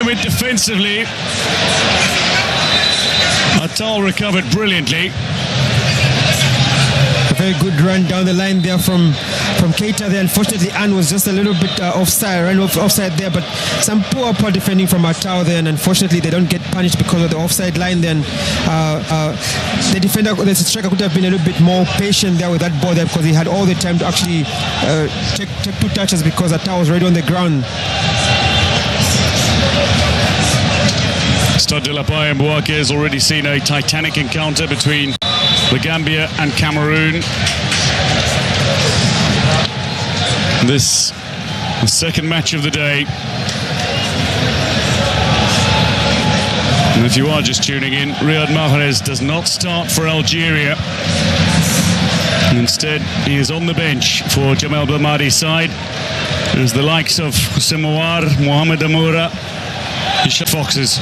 do it defensively. Atal recovered brilliantly. A very good run down the line there from Keita there. Unfortunately, Anne was just a little bit offside there, but some poor defending from Atal there, and unfortunately they don't get punished because of the offside line. Then the striker could have been a little bit more patient there with that ball there, because he had all the time to actually take 2 touches, because Atal was already on the ground. Stade de la Paix and Bouake has already seen a titanic encounter between the Gambia and Cameroon. This, the second match of the day. And if you are just tuning in, Riyad Mahrez does not start for Algeria. Instead, he is on the bench for Jamel Belmadi's side. There's the likes of Houssem Mouar, Mohamed Amoura, Foxes.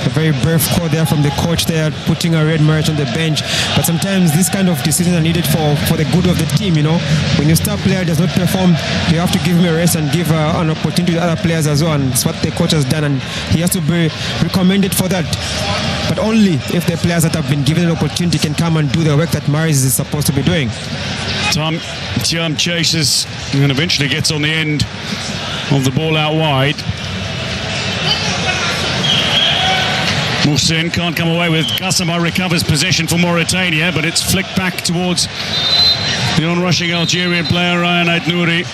A very brave call there from the coach there, putting a red march on the bench. But sometimes these kind of decisions are needed for the good of the team, you know. When your star player does not perform, you have to give him a rest and give an opportunity to other players as well. And it's what the coach has done, and he has to be recommended for that. But only if the players that have been given an opportunity can come and do the work that Mahrez is supposed to be doing. Thiam chases and eventually gets on the end of the ball out wide. Mohsin can't come away with. Gassama recovers possession for Mauritania, but it's flicked back towards the on-rushing Algerian player Ryan Aït-Nouri.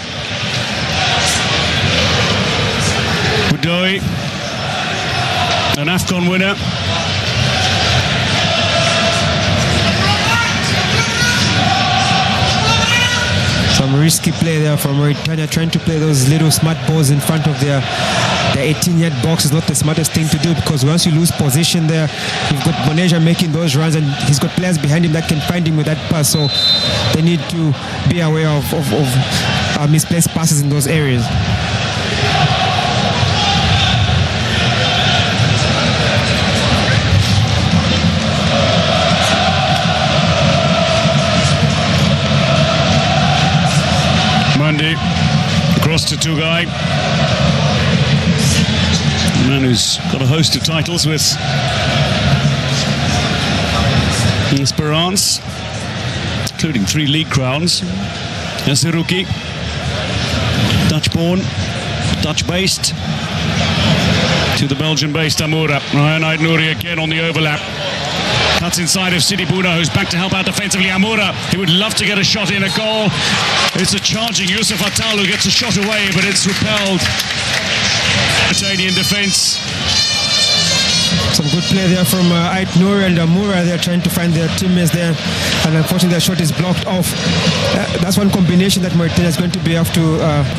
Boudoy, an AFCON winner. Some risky play there from Mauritania, trying to play those little smart balls in front of their 18-yard box is not the smartest thing to do, because once you lose position there, you've got Boneja making those runs, and he's got players behind him that can find him with that pass. So they need to be aware of misplaced passes in those areas. Monday, across to Tugai. A man who's got a host of titles with Esperance, including 3 league crowns. As a rookie, Dutch-born, Dutch-based, to the Belgian-based Amoura. Ryan Aït-Nouri again on the overlap. Cuts inside of Sidi Bouna, who's back to help out defensively. Amoura, he would love to get a shot in, a goal. It's a charging Youssef Atal who gets a shot away, but it's repelled. Mauritanian defence. Some good play there from Aït-Nouri and Amoura. They're trying to find their teammates there, and unfortunately their shot is blocked off. That's one combination that Mauritania is going to be after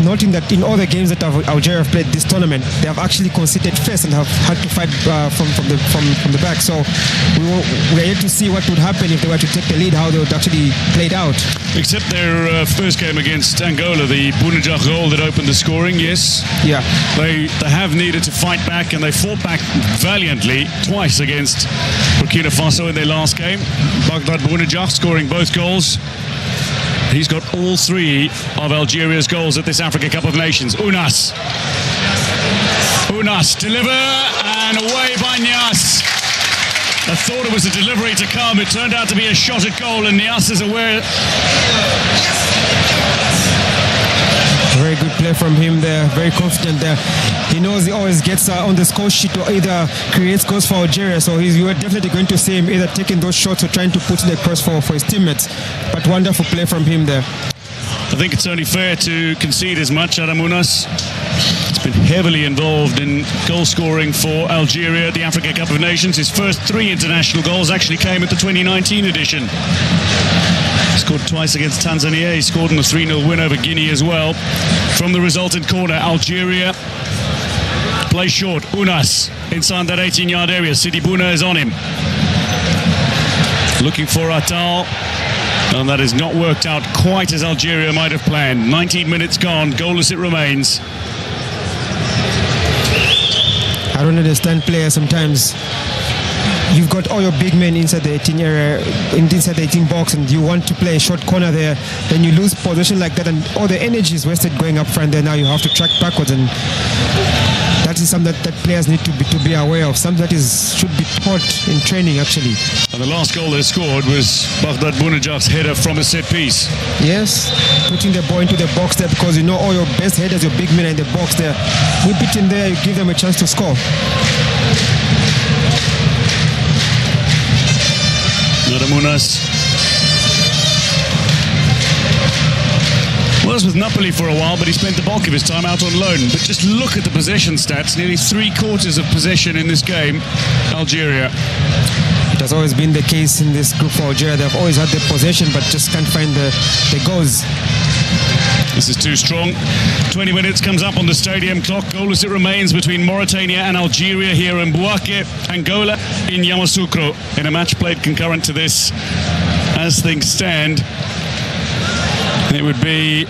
noting that in all the games that Algeria have played this tournament, they have actually conceded first and have had to fight from the back. So we are yet to see what would happen if they were to take the lead, how they would actually play it out. Except their first game against Angola, the Bounedjah goal that opened the scoring, yes. Yeah. They have needed to fight back, and they fought back valiantly twice against Burkina Faso in their last game. Baghdad Bounedjah scoring both goals. He's got all 3 of Algeria's goals at this Africa Cup of Nations. Ounas deliver, and away by Niasse. I thought it was a delivery to come. It turned out to be a shot at goal, and Niasse is aware. Very good play from him there, very confident there. He knows he always gets on the score sheet or either creates goals for Algeria, so you are definitely going to see him either taking those shots or trying to put in the cross for his teammates. But wonderful play from him there. I think it's only fair to concede as much. Adam Ounas has been heavily involved in goal scoring for Algeria at the Africa Cup of Nations. His first 3 international goals actually came at the 2019 edition. He scored twice against Tanzania. He scored in the 3-0 win over Guinea as well. From the resultant corner, Algeria play short. Ounas inside that 18-yard area. Sidi Bouna is on him. Looking for Atal. And that has not worked out quite as Algeria might have planned. 19 minutes gone, goalless it remains. I don't understand players sometimes. you've got all your big men inside the 18 area, inside the 18 box, and you want to play a short corner there, then you lose possession like that, and all the energy is wasted going up front there. Now you have to track backwards, and that is something that players need to be aware of. Something that should be taught in training, actually. And the last goal they scored was Baghdad Bounedjah's header from a set piece. Yes, putting the ball into the box there, because you know all your best headers, your big men are in the box there. Whip it in there, you give them a chance to score. Munas was with Napoli for a while, but he spent the bulk of his time out on loan. But just look at the possession stats. Nearly 3/4 of possession in this game, Algeria. It has always been the case in this group for Algeria. They've always had the possession, but just can't find the goals. This is too strong. 20 minutes comes up on the stadium clock. Goalless it remains between Mauritania and Algeria here in Bouaké, Angola in Yamoussoukro, in a match played concurrent to this. As things stand, it would be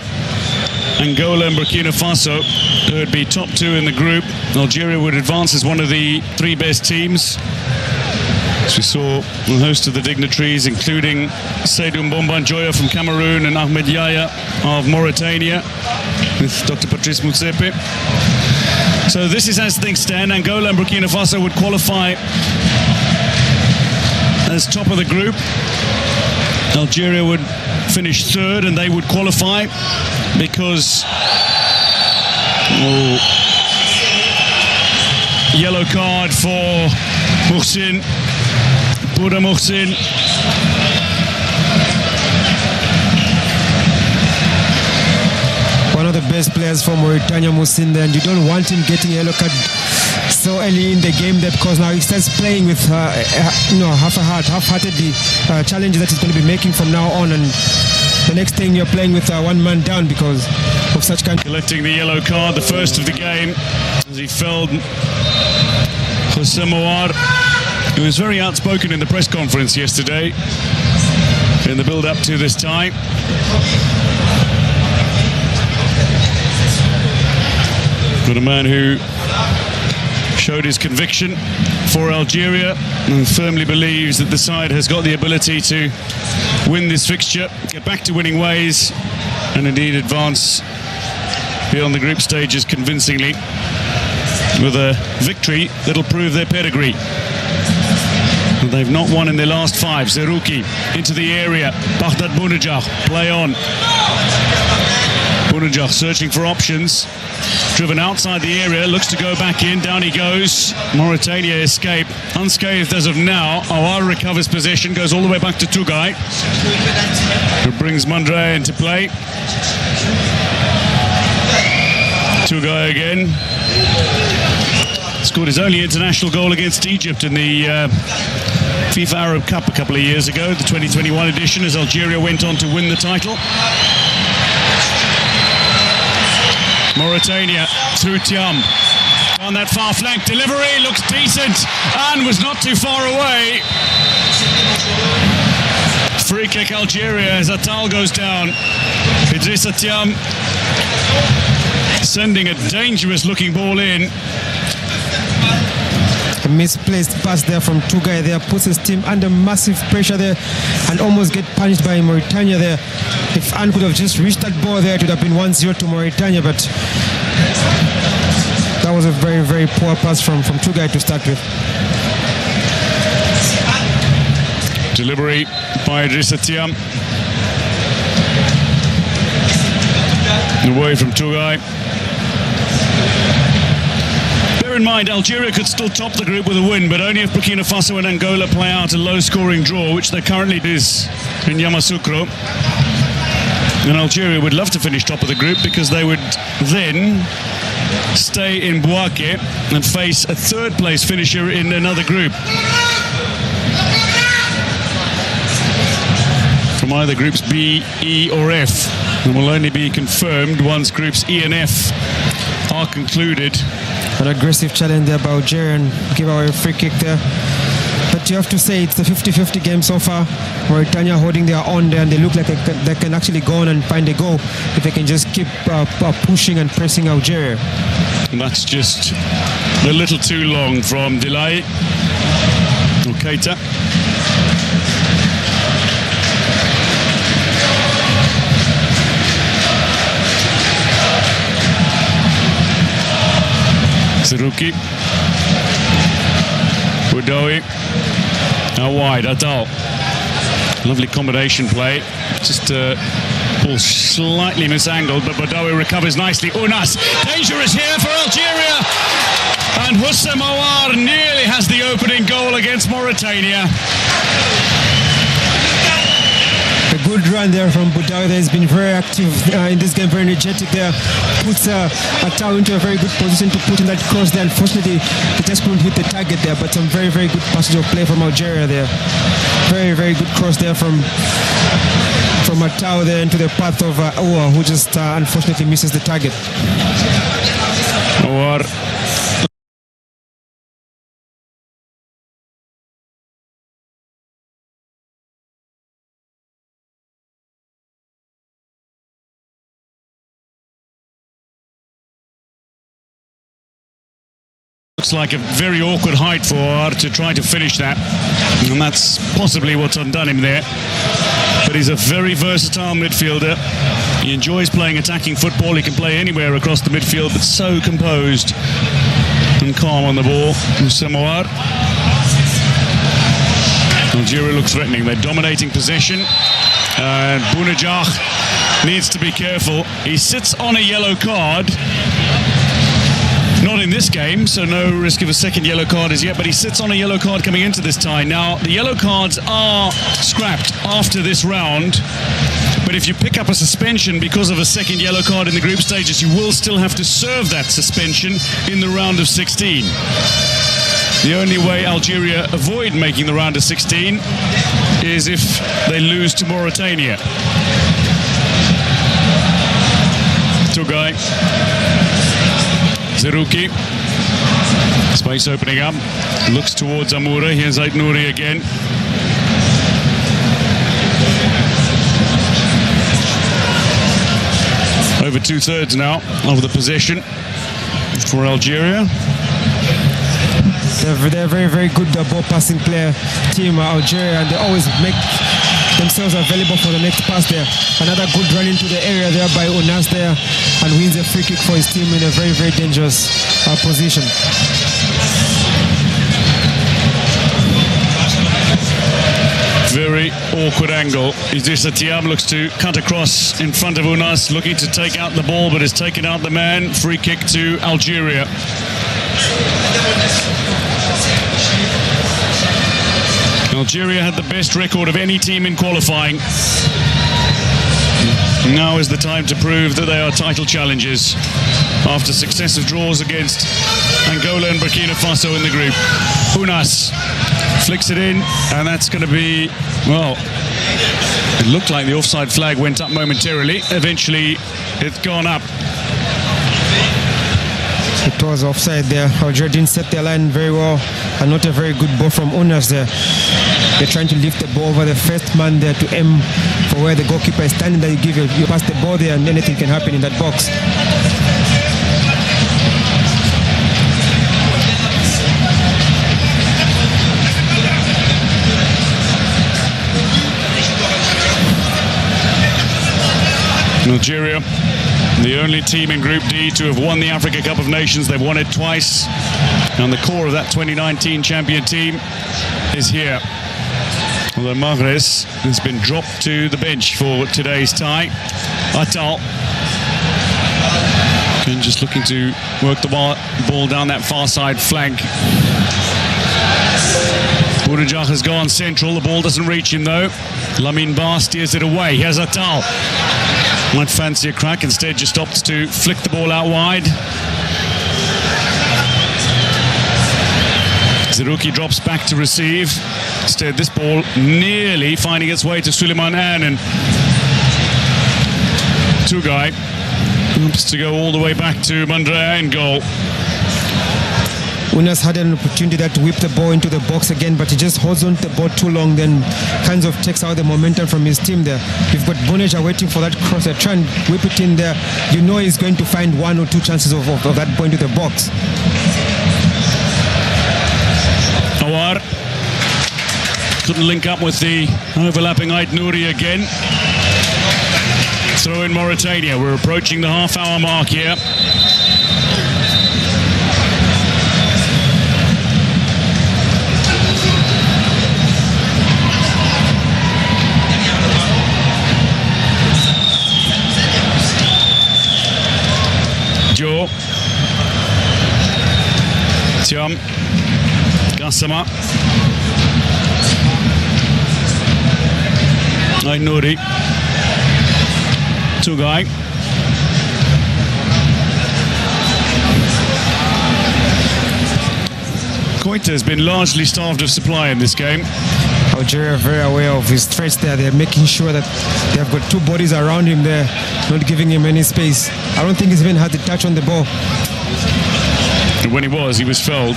Angola and Burkina Faso who would be top two in the group. Algeria would advance as one of the three best teams. As we saw a host of the dignitaries, including Seydou Mbombanjoya from Cameroon and Ahmed Yahya of Mauritania, with Dr. Patrice Motsepe. So this is as things stand. Angola and Burkina Faso would qualify as top of the group. Algeria would finish third, and they would qualify because yellow card for Mohsin. Buda Mohsin. One of the best players for Mauritania, Mohsin, there, and you don't want him getting a yellow card so early in the game there, because now he starts playing with half-heartedly challenges that he's going to be making from now on, and the next thing you're playing with one man down because of such kind. Collecting the yellow card, the first of the game, as he felled Jose Mouar, who was very outspoken in the press conference yesterday in the build-up to this tie. But a man who showed his conviction for Algeria and firmly believes that the side has got the ability to win this fixture, get back to winning ways, and indeed advance beyond the group stages convincingly with a victory that'll prove their pedigree. They've not won in their last five. Zerouki into the area. Baghdad Bounedjah, play on. Bounedjah searching for options. Driven outside the area, looks to go back in. Down he goes. Mauritania escape. Unscathed as of now. Awar recovers possession, goes all the way back to Tougai, who brings Mandre into play. Tougai again. Scored his only international goal against Egypt in the FIFA Arab Cup a couple of years ago, the 2021 edition, as Algeria went on to win the title. Mauritania through Thiam. On that far flank, delivery looks decent and was not too far away. Free kick Algeria as Atal goes down. Idrissa Thiam sending a dangerous looking ball in. A misplaced pass there from Tougai there puts his team under massive pressure there and almost get punished by Mauritania there. If Anne could have just reached that ball there, it would have been 1-0 to Mauritania, but that was a very, very poor pass from Tougai to start with. Delivery by Idrissa Thiam. Away from Tougai. In mind, Algeria could still top the group with a win, but only if Burkina Faso and Angola play out a low-scoring draw, which they currently is in Yamoussoukro. And Algeria would love to finish top of the group because they would then stay in Bouaké and face a third-place finisher in another group from either groups B, E or F, and will only be confirmed once groups E and F are concluded. An aggressive challenge there by Algeria and give away a free kick there. But you have to say it's the 50-50 game so far. Mauritania holding their own there, and they look like they can actually go on and find a goal if they can just keep pushing and pressing Algeria. And that's just a little too long from Delay. Keita. Zerouki. Boudaoui. Out wide, Adal. Lovely combination play. Just ball slightly misangled, but Boudaoui recovers nicely. Ounas, dangerous here for Algeria. And Houssem Aouar nearly has the opening goal against Mauritania. A good run there from Boudaoui. He's been very active in this game, very energetic there. Puts Atao into a very good position to put in that cross there. Unfortunately, he just couldn't hit the target there, but some very, very good passage of play from Algeria there. Very, very good cross there from Atao there into the path of Aouar, who just unfortunately misses the target. Aouar. Looks like a very awkward height for Aouar to try to finish that, and that's possibly what's undone him there. But he's a very versatile midfielder. He enjoys playing attacking football. He can play anywhere across the midfield, but so composed and calm on the ball. Houssem Aouar. Algeria looks threatening. They're dominating possession. And Bounedjah needs to be careful. He sits on a yellow card. Not in this game, so no risk of a second yellow card as yet, but he sits on a yellow card coming into this tie. Now, the yellow cards are scrapped after this round, but if you pick up a suspension because of a second yellow card in the group stages, you will still have to serve that suspension in the round of 16. The only way Algeria avoid making the round of 16 is if they lose to Mauritania. Tougai. Zerouki. Space opening up. Looks towards Amoura. Here's Ait Nouri again. Over 2/3 now of the possession for Algeria. They're very, very good ball passing player team, Algeria, and they always make themselves available for the next pass there. Another good run into the area there by Ounas there, and wins a free kick for his team in a very, very dangerous position. Very awkward angle. Idrissa Thiam looks to cut across in front of Ounas, looking to take out the ball, but has taken out the man. Free kick to Algeria. Algeria had the best record of any team in qualifying. Now is the time to prove that they are title challengers after successive draws against Angola and Burkina Faso in the group. Ounas flicks it in, and that's going to be, well, it looked like the offside flag went up momentarily. Eventually, it's gone up. It was offside there. Algeria didn't set their line very well, and not a very good ball from Ounas there. They're trying to lift the ball over the first man there to aim for where the goalkeeper is standing there. You pass the ball there and anything can happen in that box. Algeria, the only team in Group D to have won the Africa Cup of Nations. They've won it twice, and the core of that 2019 champion team is here. Although Mahrez has been dropped to the bench for today's tie. Attal. And just looking to work the ball down that far side flank. Bounedjah has gone central. The ball doesn't reach him though. Lamine Ba steers it away. Here's Attal. Might fancy a crack. Instead just opts to flick the ball out wide. Zerouki drops back to receive. Instead, this ball nearly finding its way to Suleiman Anen. Tougai opts to go all the way back to Mandrea in goal. Ounas had an opportunity there to whip the ball into the box again, but he just holds on to the ball too long, then kind of takes out the momentum from his team there. You've got Bounedjah waiting for that cross. They're trying to whip it in there. You know he's going to find one or two chances of that ball into the box. Aouar. Couldn't link up with the overlapping Ait Nouri again. Throw in Mauritania. We're approaching the half-hour mark here. Joe. Tiam. Gassama. Ait Nouri. Tugay. Koita has been largely starved of supply in this game. Algeria are very aware of his threats there. They're making sure that they have got two bodies around him there, not giving him any space. I don't think he's even had the touch on the ball. And when he was fouled.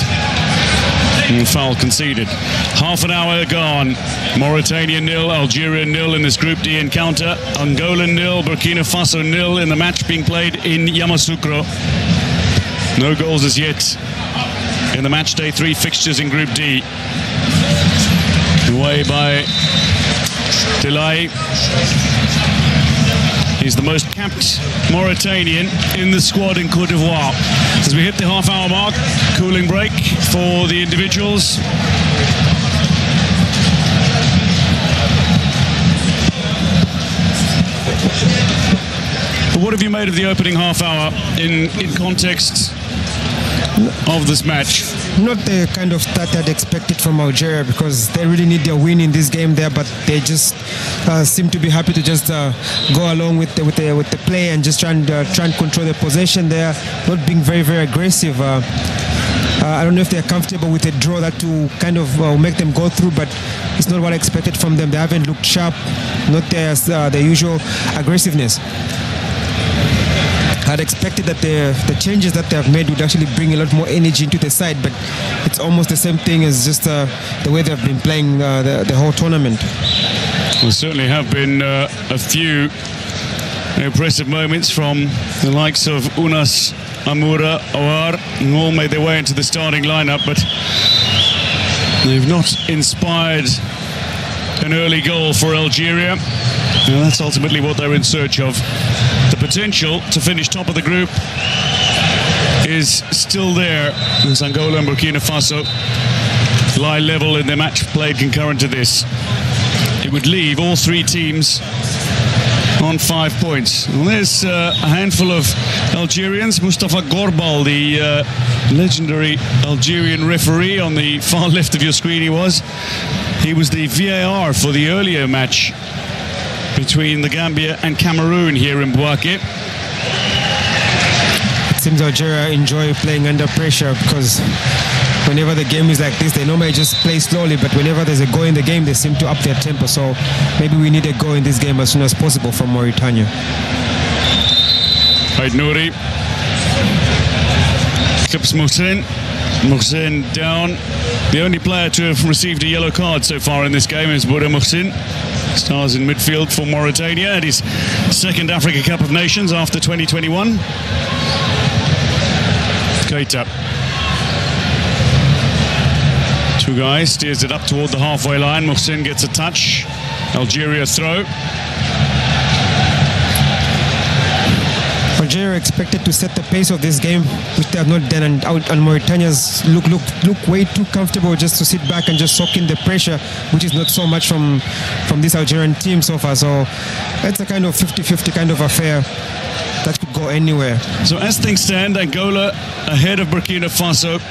And foul conceded. Half an hour gone. Mauritania 0, Algeria 0 in this Group D encounter. Angola 0, Burkina Faso 0 in the match being played in Yamoussoukro. No goals as yet in the match day 3 fixtures in Group D. Away by Delay. He's the most capped Mauritanian in the squad in Côte d'Ivoire. As we hit the half-hour mark, cooling break for the individuals. But what have you made of the opening half hour in context of this match? Not the kind of start I'd expected from Algeria, because they really need their win in this game there, but they just seem to be happy to just go along with the play and just try and control the possession there, not being very, very aggressive. I don't know if they're comfortable with a draw that to kind of make them go through, but it's not what I expected from them. They haven't looked sharp, not their usual aggressiveness. I'd expected that the changes that they have made would actually bring a lot more energy into the side, but it's almost the same thing as just the way they've been playing the whole tournament. There certainly have been a few impressive moments from the likes of Unas, Amoura, Awar, who all made their way into the starting lineup, but they've not inspired an early goal for Algeria. And that's ultimately what they're in search of. The potential to finish top of the group is still there, as Angola and Burkina Faso lie level in their match played concurrent to this. It would leave all three teams on 5 points. Well, there's a handful of Algerians. Mustafa Gorbal, the legendary Algerian referee, on the far left of your screen he was the VAR for the earlier match between the Gambia and Cameroon here in Bouaké. It seems Algeria enjoy playing under pressure, because whenever the game is like this, they normally just play slowly, but whenever there's a goal in the game, they seem to up their tempo. So maybe we need a goal in this game as soon as possible from Mauritania. Ait Nouri clips Mohsen. Mohsen down. The only player to have received a yellow card so far in this game is Boura Mohsen. Stars in midfield for Mauritania at his second Africa Cup of Nations after 2021. Keita. Two guys, steers it up toward the halfway line. Mohsen gets a touch. Algeria throw. Algeria expected to set the pace of this game, which they have not done, and Mauritania's look way too comfortable just to sit back and just soak in the pressure, which is not so much from this Algerian team so far. So it's a kind of 50-50 kind of affair that could go anywhere. So as things stand, Angola ahead of Burkina Faso,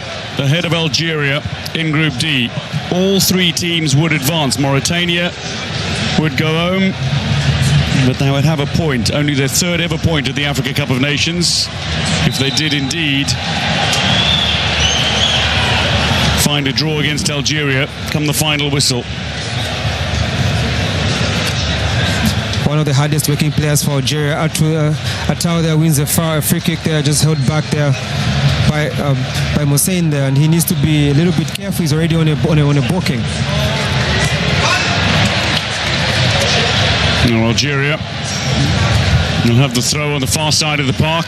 ahead of Algeria in Group D. All three teams would advance. Mauritania would go home, but they would have a point, only their third ever point at the Africa Cup of Nations, if they did indeed find a draw against Algeria come the final whistle. One of the hardest working players for Algeria, Atao there wins a free kick there, just held back there by Mohsen there, and he needs to be a little bit careful. He's already on a booking. Now Algeria will have the throw on the far side of the park.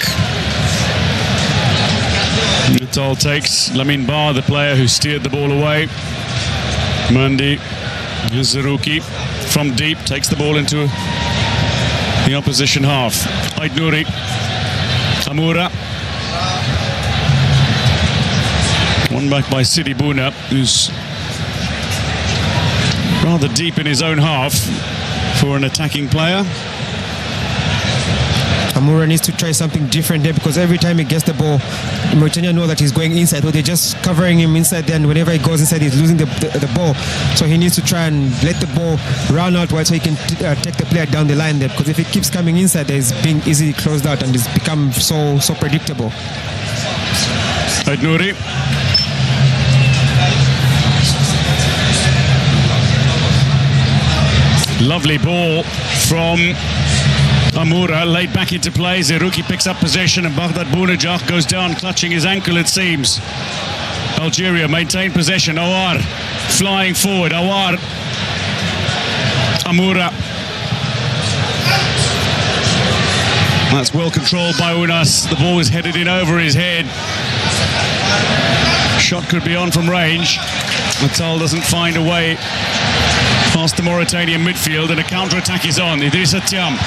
Natal takes Lamine Ba, the player who steered the ball away. Mandi Zerouki from deep takes the ball into the opposition half. Aït-Nouri, Amoura. One back by Sidi Bouna, who's rather deep in his own half for an attacking player. Amoura needs to try something different there, because every time he gets the ball, Mauritania know that he's going inside, so they're just covering him inside there, and whenever he goes inside, he's losing the ball. So he needs to try and let the ball run out wide so he can take the player down the line there, because if he keeps coming inside there, he's being easily closed out and it's become so predictable. Aït-Nouri. Lovely ball from Amoura, laid back into play. Zerouki picks up possession and Baghdad Bounedjah goes down, clutching his ankle, it seems. Algeria maintain possession. Awar flying forward. Awar. Amoura. That's well controlled by Unas. The ball is headed in over his head. Shot could be on from range. Natal doesn't find a way past the Mauritanian midfield, and a counter-attack is on. Idrissa Thiam.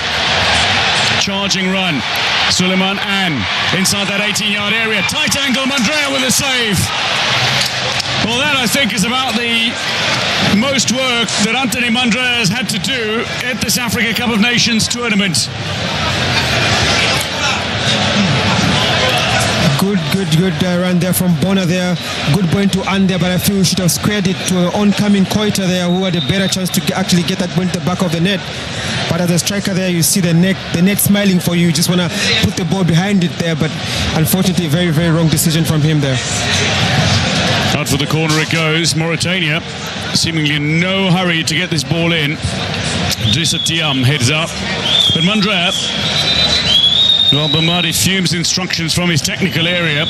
Charging run. Suleiman Anne inside that 18-yard area. Tight angle, Mandrea with a save. Well, that I think is about the most work that Anthony Mandrea has had to do at this Africa Cup of Nations tournament. Good run there from Bona there. Good point to Anne there, but I feel we should have squared it to oncoming Koita there, who had a better chance to actually get that point at the back of the net. But as a striker there, you see the net smiling for you. You just want to put the ball behind it there, but unfortunately, very, very wrong decision from him there. Out for the corner it goes. Mauritania seemingly in no hurry to get this ball in. Idrissa Thiam heads up, but Mandrea, well, Bamadi fumes instructions from his technical area.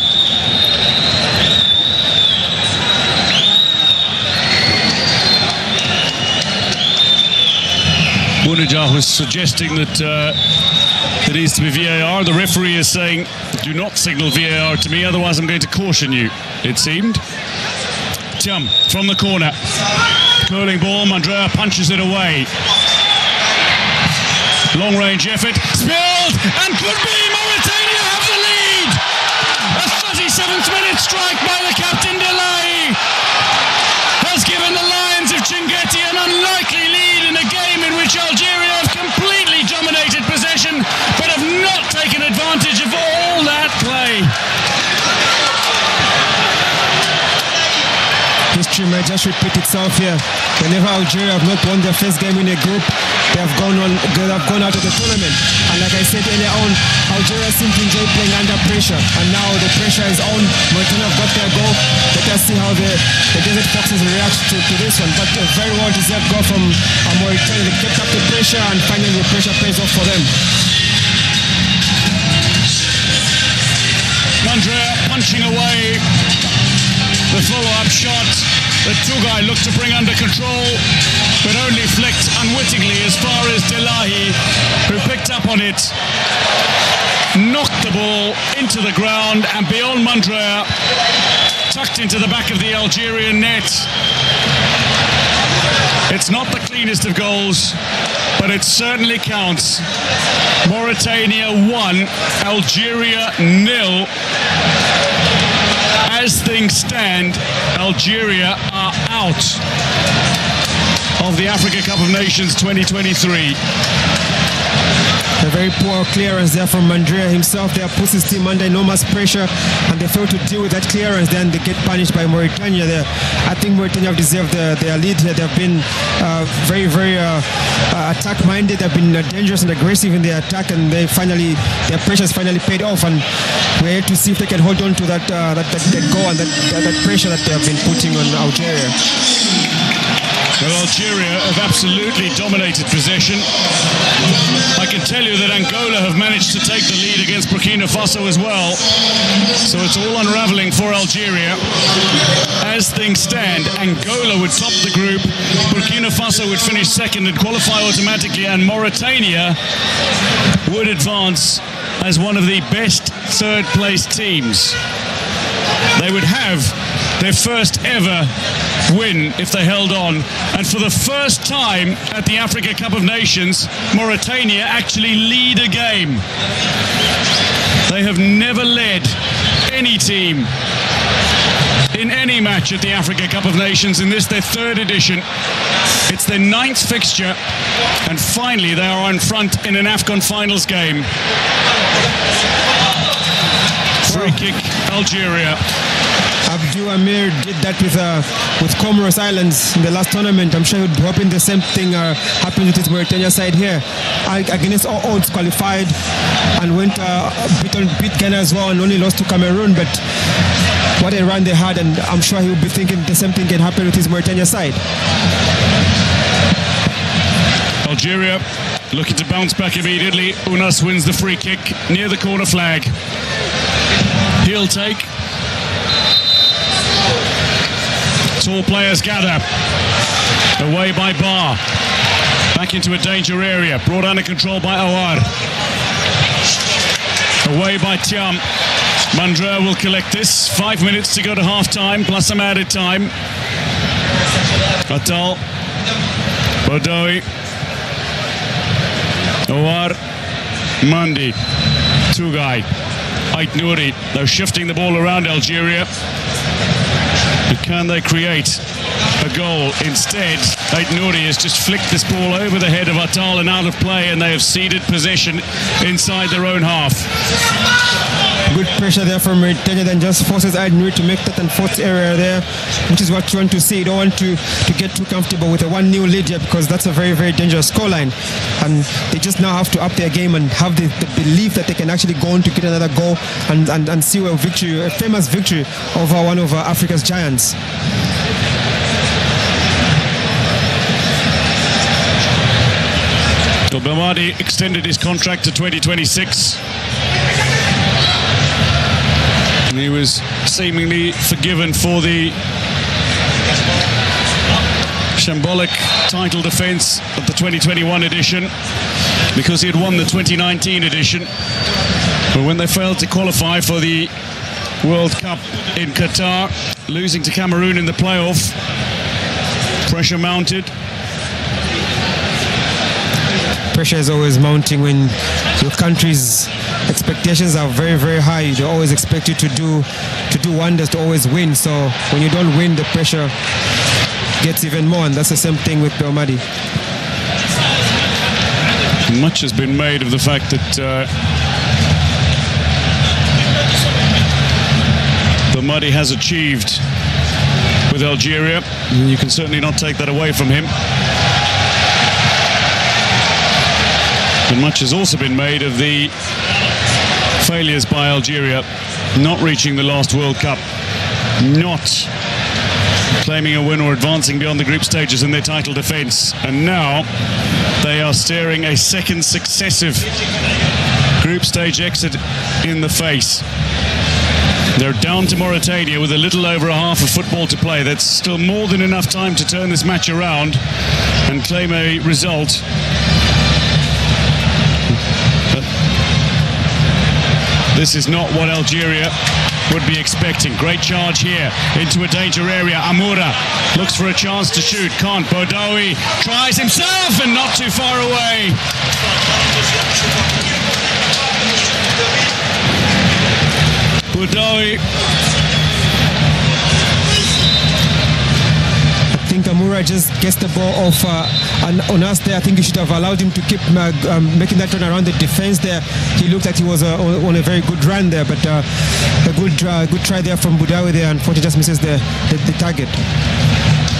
Bounedjah was suggesting that there needs to be VAR. The referee is saying, do not signal VAR to me, otherwise I'm going to caution you, it seemed. Thiam from the corner. Curling ball, Mandrea punches it away. Long range effort, spilled, and could be Mauritania have the lead! A 37th minute strike by the captain Delahi has given the Lions of Chinguetti an unlikely lead in a game in which Algeria have completely dominated possession but have not taken advantage of all that play. History might just repeat itself here. Whenever Algeria have not won their first game in a group, they have gone out of the tournament. And like I said earlier on, Algeria seem to enjoy playing under pressure. And now the pressure is on. Mauritania have got their goal. Let us see how the Desert Foxes react to this one. But a very well deserved goal from Mauritania. They kept up the pressure, and finally the pressure pays off for them. Mandrea punching away the follow-up shot that Tougai looked to bring under control, but only flicked unwittingly as far as Delahi, who picked up on it, knocked the ball into the ground and beyond Mandrea, tucked into the back of the Algerian net. It's not the cleanest of goals, but it certainly counts. Mauritania 1, Algeria 0. As things stand, Algeria are out of the Africa Cup of Nations 2023. A very poor clearance there from Mandrea himself. There puts his team under enormous pressure, and they fail to deal with that clearance. Then they get punished by Mauritania there. I think Mauritania have deserved their lead here. They've been very, very attack-minded. They've been dangerous and aggressive in their attack, and their pressure has finally paid off. And we're here to see if they can hold on to that goal and that pressure that they have been putting on Algeria. Well, Algeria have absolutely dominated possession. I can tell you that Angola have managed to take the lead against Burkina Faso as well. So it's all unraveling for Algeria. As things stand, Angola would top the group, Burkina Faso would finish second and qualify automatically, and Mauritania would advance as one of the best third-place teams. they would have their first ever win if they held on. And for the first time at the Africa Cup of Nations, Mauritania actually lead a game. They have never led any team in any match at the Africa Cup of Nations, in this their third edition. It's their 9th fixture, and finally they are in front in an AFCON finals game. Free kick, Algeria. Abdou Amir did that with Comoros Islands in the last tournament. I'm sure he'd be hoping the same thing happened with his Mauritania side here. Against all odds, qualified and went beat Ghana as well and only lost to Cameroon. But what a run they had, and I'm sure he will be thinking the same thing can happen with his Mauritania side. Algeria looking to bounce back immediately. Unas wins the free kick near the corner flag. He'll take. Tall players gather. Away by Bar. Back into a danger area. Brought under control by Awar. Away by Tiam. Mandra will collect this. 5 minutes to go to half-time, plus some added time. Atal. Bodoui. Awar. Mandi. Tugai. Ait Nouri. They're shifting the ball around Algeria. But can they create a goal? Instead, Ait Nouri has just flicked this ball over the head of Atal and out of play, and they have ceded possession inside their own half. Good pressure there from Mauritania, then just forces Ait Nouri to make that and fourth area there, which is what you want to see. You don't want to get too comfortable with a 1-0 lead here, because that's a very, very dangerous scoreline. And they just now have to up their game and have the belief that they can actually go on to get another goal and see a famous victory over one of Africa's giants. Belmadi extended his contract to 2026. And he was seemingly forgiven for the shambolic title defense of the 2021 edition, because he had won the 2019 edition. But when they failed to qualify for the World Cup in Qatar, losing to Cameroon in the playoff, pressure mounted. Pressure is always mounting when your country's expectations are very, very high. They always expect you to do wonders, to always win. So when you don't win, the pressure gets even more, and that's the same thing with Belmadi. Much has been made of the fact that Belmadi has achieved with Algeria, and you can certainly not take that away from him. And much has also been made of the failures by Algeria, not reaching the last World Cup, not claiming a win or advancing beyond the group stages in their title defense. And now they are staring a second successive group stage exit in the face. They're down to Mauritania with a little over a half of football to play. That's still more than enough time to turn this match around and claim a result. This is not what Algeria would be expecting. Great charge here into a danger area. Amoura looks for a chance to shoot. Can't. Bodoui tries himself and not too far away. Bodoui. I think Amoura just gets the ball off on us there. I think you should have allowed him to keep making that run around the defense there. He looked like he was on a very good run there, but a good try there from Bodoui there. Unfortunately, just misses the target.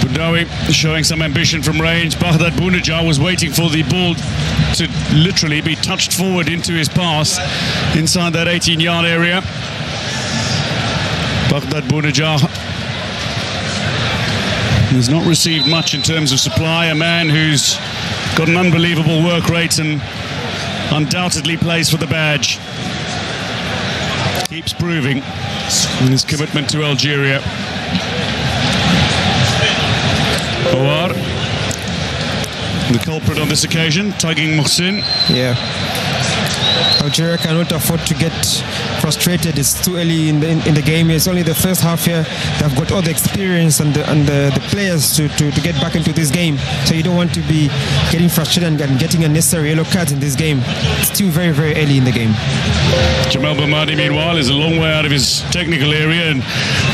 Bodoui showing some ambition from range. Baghdad Bounajar was waiting for the ball to literally be touched forward into his pass inside that 18-yard area. Baghdad Bounajar has not received much in terms of supply. A man who's got an unbelievable work rate and undoubtedly plays for the badge. Keeps proving in his commitment to Algeria. Awar, the culprit on this occasion, tugging Mohsin. Yeah. Algeria cannot afford to get frustrated. It's too early in the game. It's only the first half here. They've got all the experience and the players to get back into this game. So you don't want to be getting frustrated and getting unnecessary yellow cards in this game. It's still very, very early in the game. Jamal Belmadi, meanwhile, is a long way out of his technical area and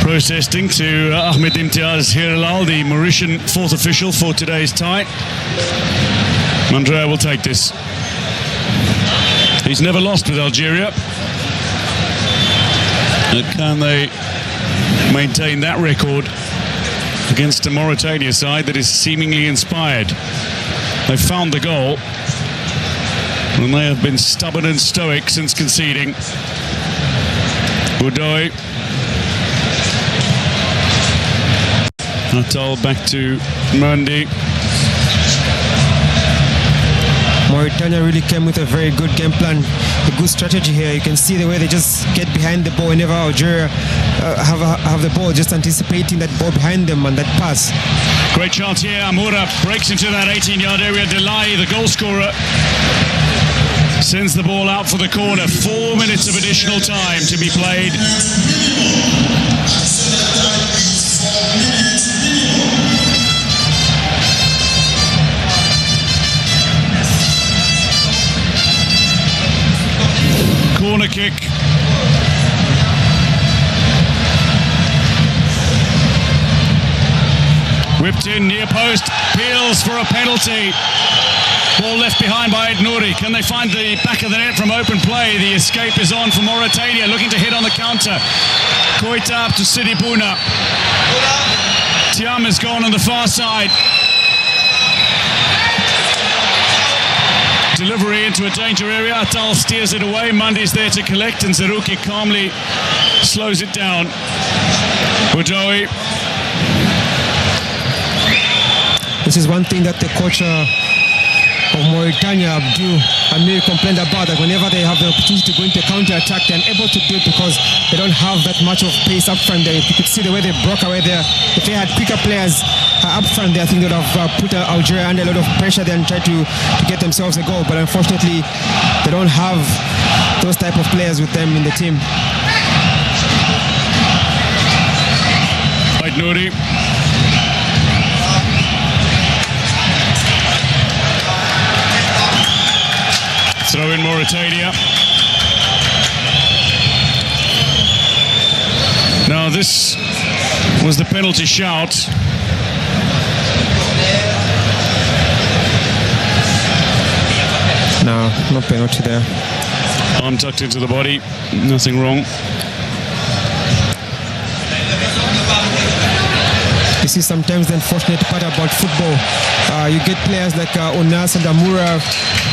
protesting to Ahmed Imtiaz Hীghlіghts, the Mauritian fourth official for today's tie. Mandrea will take this. He's never lost with Algeria. But can they maintain that record against a Mauritania side that is seemingly inspired? They've found the goal, and they have been stubborn and stoic since conceding. Boudoy. Natal back to Mundi. Mauritania really came with a very good game plan, a good strategy here. You can see the way they just get behind the ball whenever Algeria have the ball, just anticipating that ball behind them and that pass. Great chance here. Amoura breaks into that 18-yard area. Delay, the goal scorer, sends the ball out for the corner. 4 minutes of additional time to be played. Corner kick. Whipped in, near post, Peels for a penalty. Ball left behind by Ed Nouri. Can they find the back of the net from open play? The escape is on for Mauritania, looking to hit on the counter. Koita up to Sidi Bouna. Thiam is gone on the far side. Delivery into a danger area. Atal steers it away. Mundi's there to collect, and Zerouki calmly slows it down. Boudoy. This is one thing that the coach of Mauritania, Abdou Amir, complained about, that whenever they have the opportunity to go into counter-attack, they're unable to do it because they don't have that much of pace up front there. You could see the way they broke away there. If they had quicker players up front there, I think they would have put Algeria under a lot of pressure there and tried to get themselves a goal. But unfortunately, they don't have those type of players with them in the team. Ed Nouri. Throw in Mauritania. Now this was the penalty shout. No penalty there. Arm tucked into the body, nothing wrong. This is sometimes the unfortunate part about football. You get players like Onas and Amoura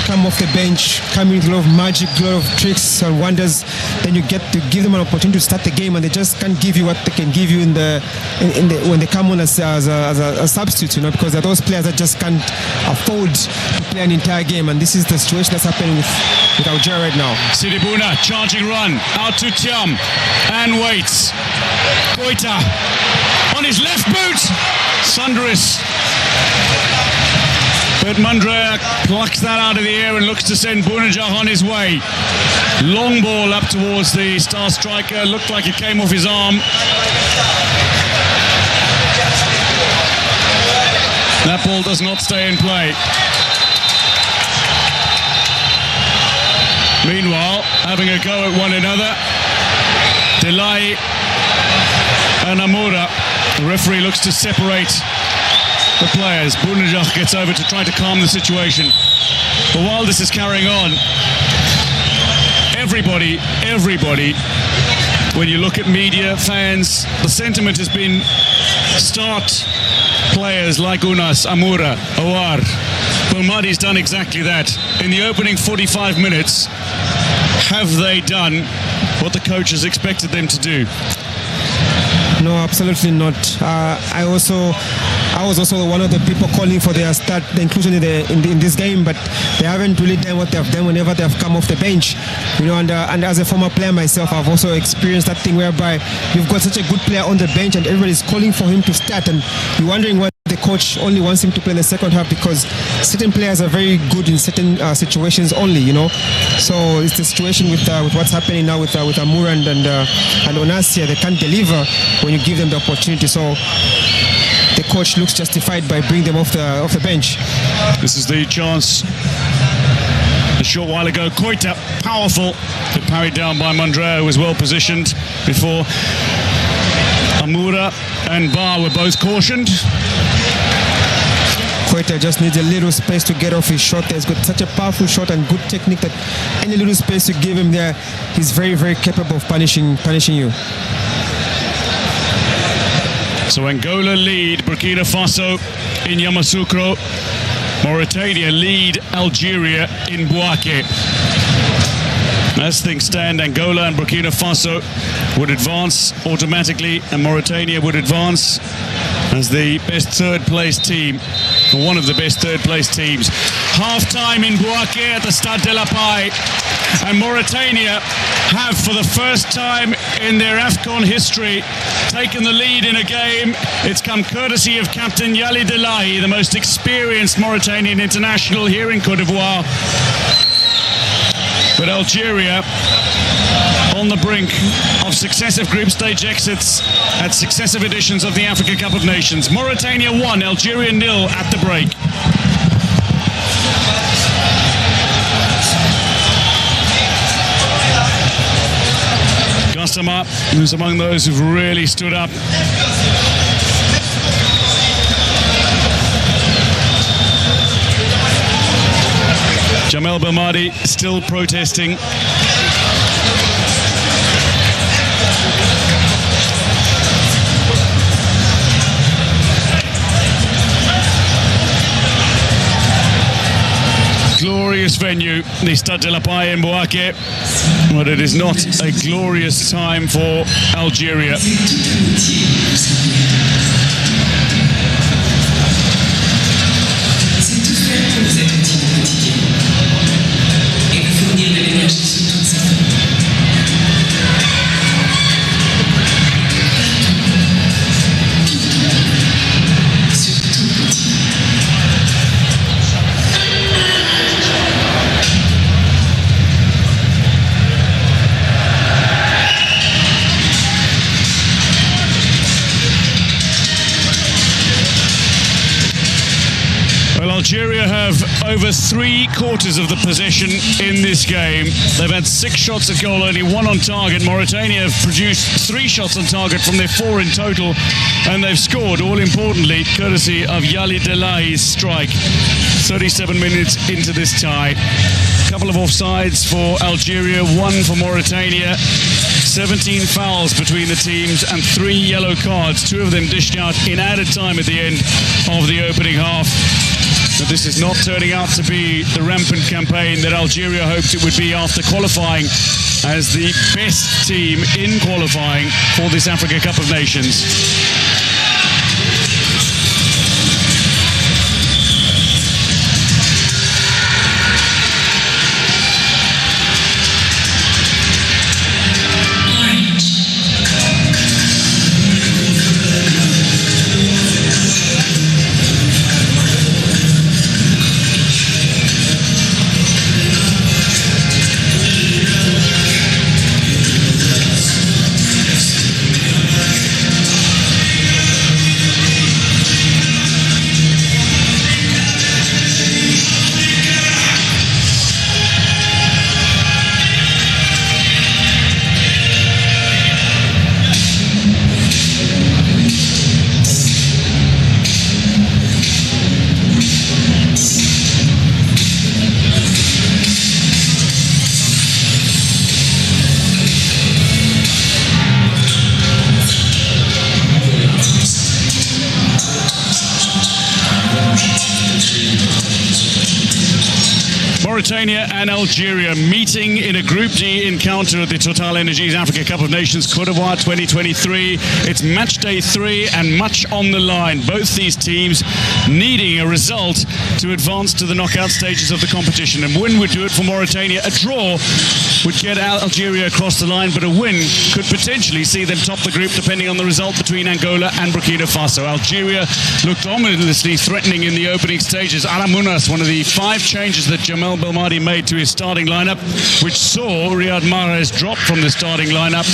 come off the bench, come in with a lot of magic, a lot of tricks and wonders. Then you get to give them an opportunity to start the game, and they just can't give you what they can give you when they come on as a substitute, you know, because they're those players that just can't afford to play an entire game, and this is the situation that's happening with Algeria right now. Sidi Bouna, charging run, out to Thiam, and waits. Koita on his left boot, Sundris. But Mandrea plucks that out of the air and looks to send Bounedjah on his way. Long ball up towards the star striker, looked like it came off his arm. That ball does not stay in play. Meanwhile, having a go at one another, Delay and Amoura. The referee looks to separate the players. Bounedjah gets over to try to calm the situation. But while this is carrying on, everybody, when you look at media, fans, the sentiment has been start players like Unas, Amoura, Awar. Belmadi's done exactly that. In the opening 45 minutes, have they done what the coach has expected them to do? No, absolutely not. I was also one of the people calling for their start, the inclusion in this game, but they haven't really done what they have done whenever they have come off the bench. You know, and as a former player myself, I've also experienced that thing whereby you've got such a good player on the bench and everybody's calling for him to start, and you're wondering what the coach only wants him to play in the second half because certain players are very good in certain situations only, you know. So it's the situation with what's happening now with Amoura and Onasia. They can't deliver when you give them the opportunity. So the coach looks justified by bringing them off the bench. This is the chance. A short while ago, Koita, powerful, but parried down by Mondrea, who was well positioned before. Amoura and Bar were both cautioned. Koita just needs a little space to get off his shot. He's got such a powerful shot and good technique that any little space you give him there, he's very, very capable of punishing you. So Angola lead Burkina Faso in Yamoussoukro. Mauritania lead Algeria in Bouaké. As things stand, Angola and Burkina Faso would advance automatically, and Mauritania would advance as the best third-place team, or one of the best third-place teams. Half-time in Bouaké at the Stade de la Paix, and Mauritania have, for the first time in their AFCON history, taken the lead in a game. It's come courtesy of captain Yali Delahi, the most experienced Mauritanian international here in Côte d'Ivoire. But Algeria on the brink of successive group stage exits at successive editions of the Africa Cup of Nations. Mauritania 1, Algeria 0 at the break. Gassama, who's among those who've really stood up. Jamel Belmadi still protesting. Glorious venue, the Stade de la Paix in Bouaké, but it is not a glorious time for Algeria. Algeria have over 3/4 of the possession in this game. They've had 6 shots at goal, only 1 on target. Mauritania have produced 3 shots on target from their 4 in total, and they've scored, all importantly, courtesy of Yali Delahi's strike. 37 minutes into this tie. A couple of offsides for Algeria, 1 for Mauritania. 17 fouls between the teams and 3 yellow cards, 2 of them dished out in added time at the end of the opening half. But this is not turning out to be the rampant campaign that Algeria hoped it would be after qualifying as the best team in qualifying for this Africa Cup of Nations. Mauritania and Algeria meeting in a Group D encounter at the Total Energies Africa Cup of Nations Côte d'Ivoire 2023. It's match day 3 and much on the line. Both these teams needing a result to advance to the knockout stages of the competition. And win would do it for Mauritania. A draw would get Algeria across the line, but a win could potentially see them top the group depending on the result between Angola and Burkina Faso. Algeria looked ominously threatening in the opening stages. Alamounas, one of the 5 changes that Jamel Belmadi made to his starting lineup, which saw Riyad Mahrez drop from the starting lineup,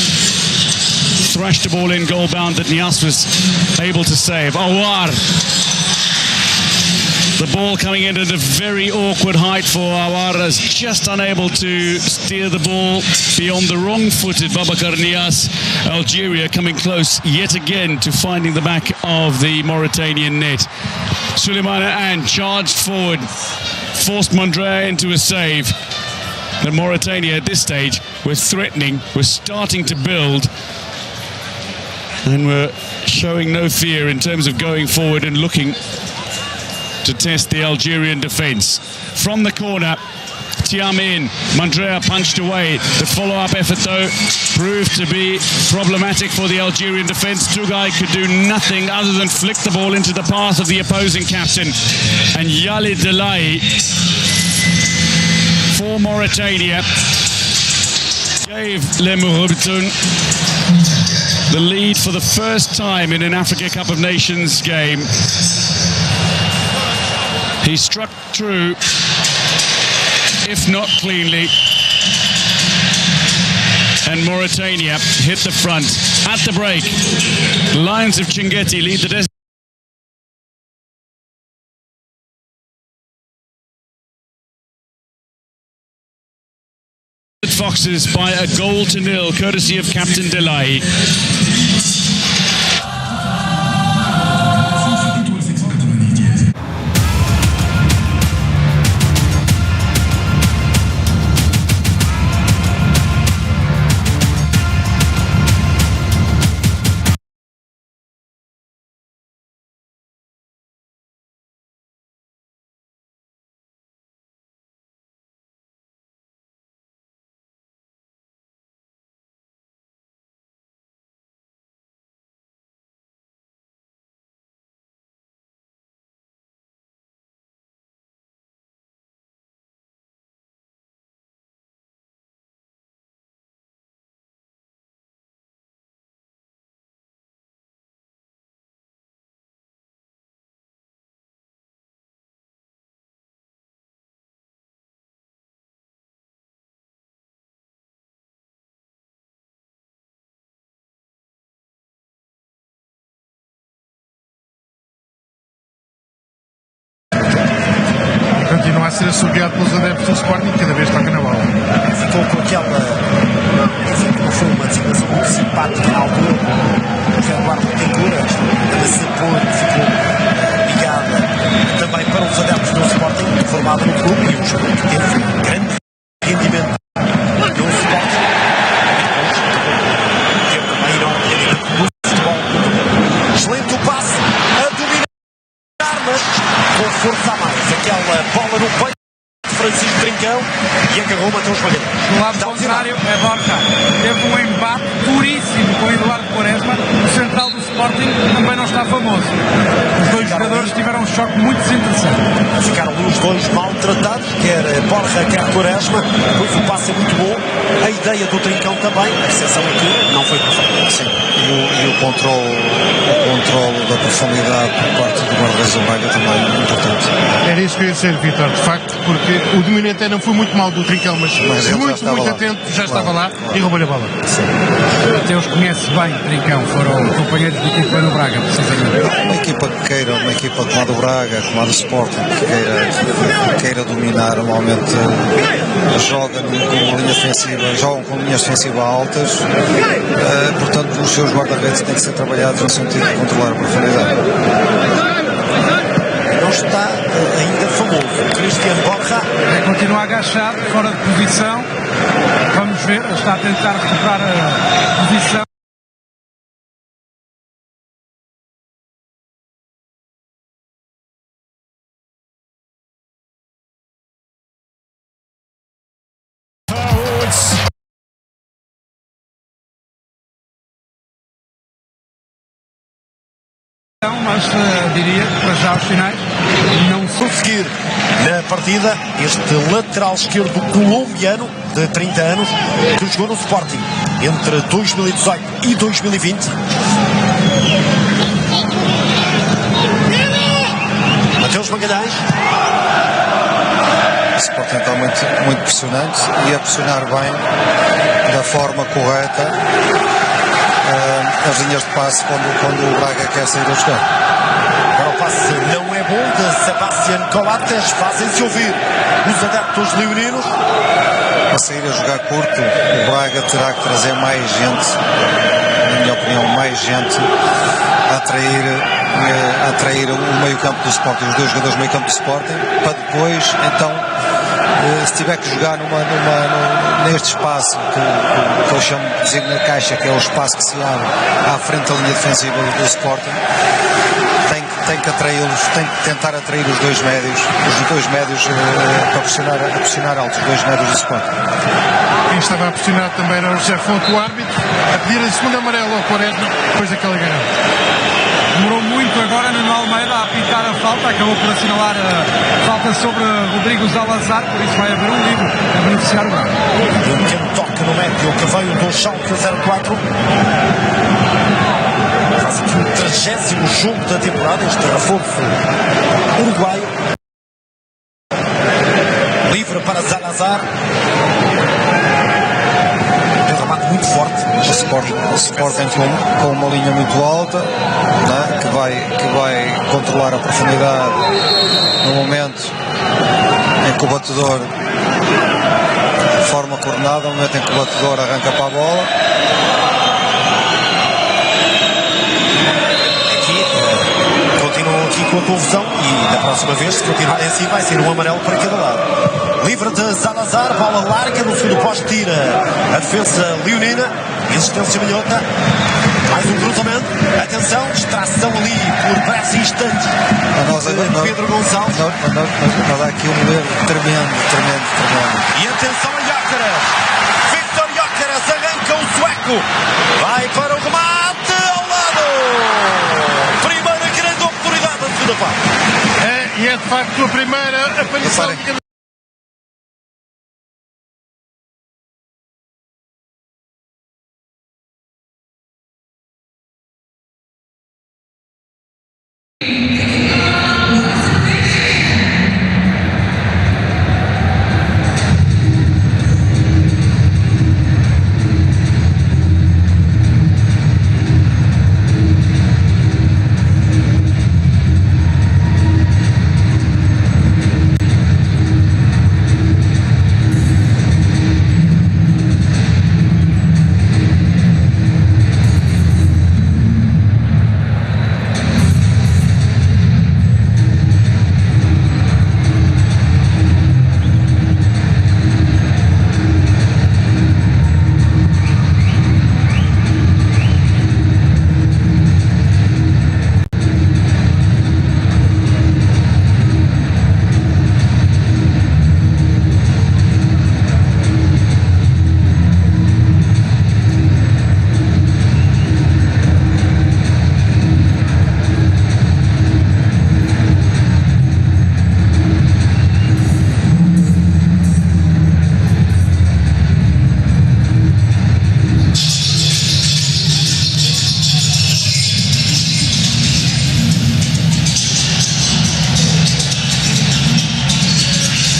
thrashed the ball in goal bound that Nias was able to save. Awar, the ball coming in at a very awkward height for Awar, as just unable to steer the ball beyond the wrong-footed Babakar Nias. Algeria coming close yet again to finding the back of the Mauritanian net. Suleimana and charged forward, forced Mondrea into a save. And Mauritania at this stage were threatening, were starting to build, and were showing no fear in terms of going forward and looking to test the Algerian defence. From the corner, Tiamin, Mondrea punched away. The follow-up effort, though, proved to be problematic for the Algerian defence. Tugay could do nothing other than flick the ball into the path of the opposing captain. And Yali Delay for Mauritania gave Le Mourabitoun the lead for the first time in an Africa Cup of Nations game. He struck true, if not cleanly, and Mauritania hit the front. At the break, Lions of Chinguetti lead the Desert Foxes by a 1-0, courtesy of Captain Delay. Continua a ser assobiado pelos adeptos do Sporting, cada vez toca na bola. Ficou com aquela, enfim, que não foi uma designação muito simpática na altura, o Eduardo Tentura, também se pôr, ficou ligada também para os adeptos do Sporting, formado no clube, e um jogador que teve grande rendimento no Sporting. Teve também enorme rendimento no futebol. Excelente o passe, a dominar, mas com força a mais. Aquela bola no peito de Francisco Trincão e agarrou Mateus Malheiro. Do lado contrário é Borja. Teve um embate duríssimo com Eduardo Quaresma. O central do Sporting também não está famoso. Os dois jogadores tiveram um choque muito desinteressante. Ficaram os dois maltratados, quer Borja, quer Quaresma. Pois o passe é muito bom. A ideia do Trincão também, a exceção aqui, não foi perfeita. Sim, e o controle da profundidade por parte do guarda-redes do Braga também importante. Era isso que eu ia dizer, Vítor, de facto, porque o dominante não foi muito mal do Trincão, mas muito atento, já estava lá e roubou-lhe a bola. Mateus conhece bem Trincão, foram companheiros de equipa no Braga, precisamente. Uma equipa que queira, uma equipa como a do Braga, como a do Sporting, que queira dominar, normalmente joga com uma linha defensiva, jogam com linhas defensivas altas, portanto os seus guarda-redes têm que ser trabalhados no sentido de controlar a profundidade. Não está ainda famoso. Cristiano Borja Continua agachado, fora de posição. Vamos ver, está a tentar recuperar a posição. Mas diria que para já os finais não conseguir na partida este lateral esquerdo colombiano de 30 anos que jogou no Sporting entre 2018 e 2020. Mateus Magalhães. O Sporting está muito pressionante e a pressionar bem, da forma correta, as linhas de passe quando o Braga quer sair a jogar. Agora o passe não é bom de Sebastián Coates, fazem-se ouvir os adeptos leoninos. A sair a jogar curto, o Braga terá que trazer mais gente, na minha opinião, mais gente a atrair o meio-campo do Sporting, os dois jogadores do meio-campo do Sporting, para depois, então, se tiver que jogar neste espaço que eu chamo de designo na caixa, que é o espaço que se abre à frente da linha defensiva do Sporting, tem que atraí-los, tem que tentar atrair os dois médios para pressionar alto, os dois médios do Sporting. Quem estava a pressionar também era o José Fonte, o árbitro, a pedir a segunda amarela ao Quaresma depois daquele ganhão. Demorou muito agora Nuno Almeida a apitar a falta, acabou por assinalar a falta sobre Rodrigo Salazar, por isso vai haver um livro a beneficiar o Braga. Um pequeno toque no médio que veio do Schalke 04. Faz aqui o 30º jogo da temporada, este reforço uruguaio. Livre para Salazar. Tem um remate muito forte. O Sporting com uma linha muito alta, né, que vai controlar a profundidade no momento em que o batedor, de forma coordenada, no momento em que o batedor arranca para a bola. Continuam aqui com a confusão e da próxima vez, se continuarem assim, vai ser um amarelo para cada lado. Livre de Salazar, bola larga no segundo poste, tira a defesa leonina, insistência minhota, mais um cruzamento, atenção, distração ali por breves instantes de Pedro Gonçalves. Nós há aqui um erro tremendo. E atenção a Gyökeres, Victor Gyökeres arranca o sueco, vai para o remate ao lado, primeira grande oportunidade da segunda parte. E é de facto a primeira aparição.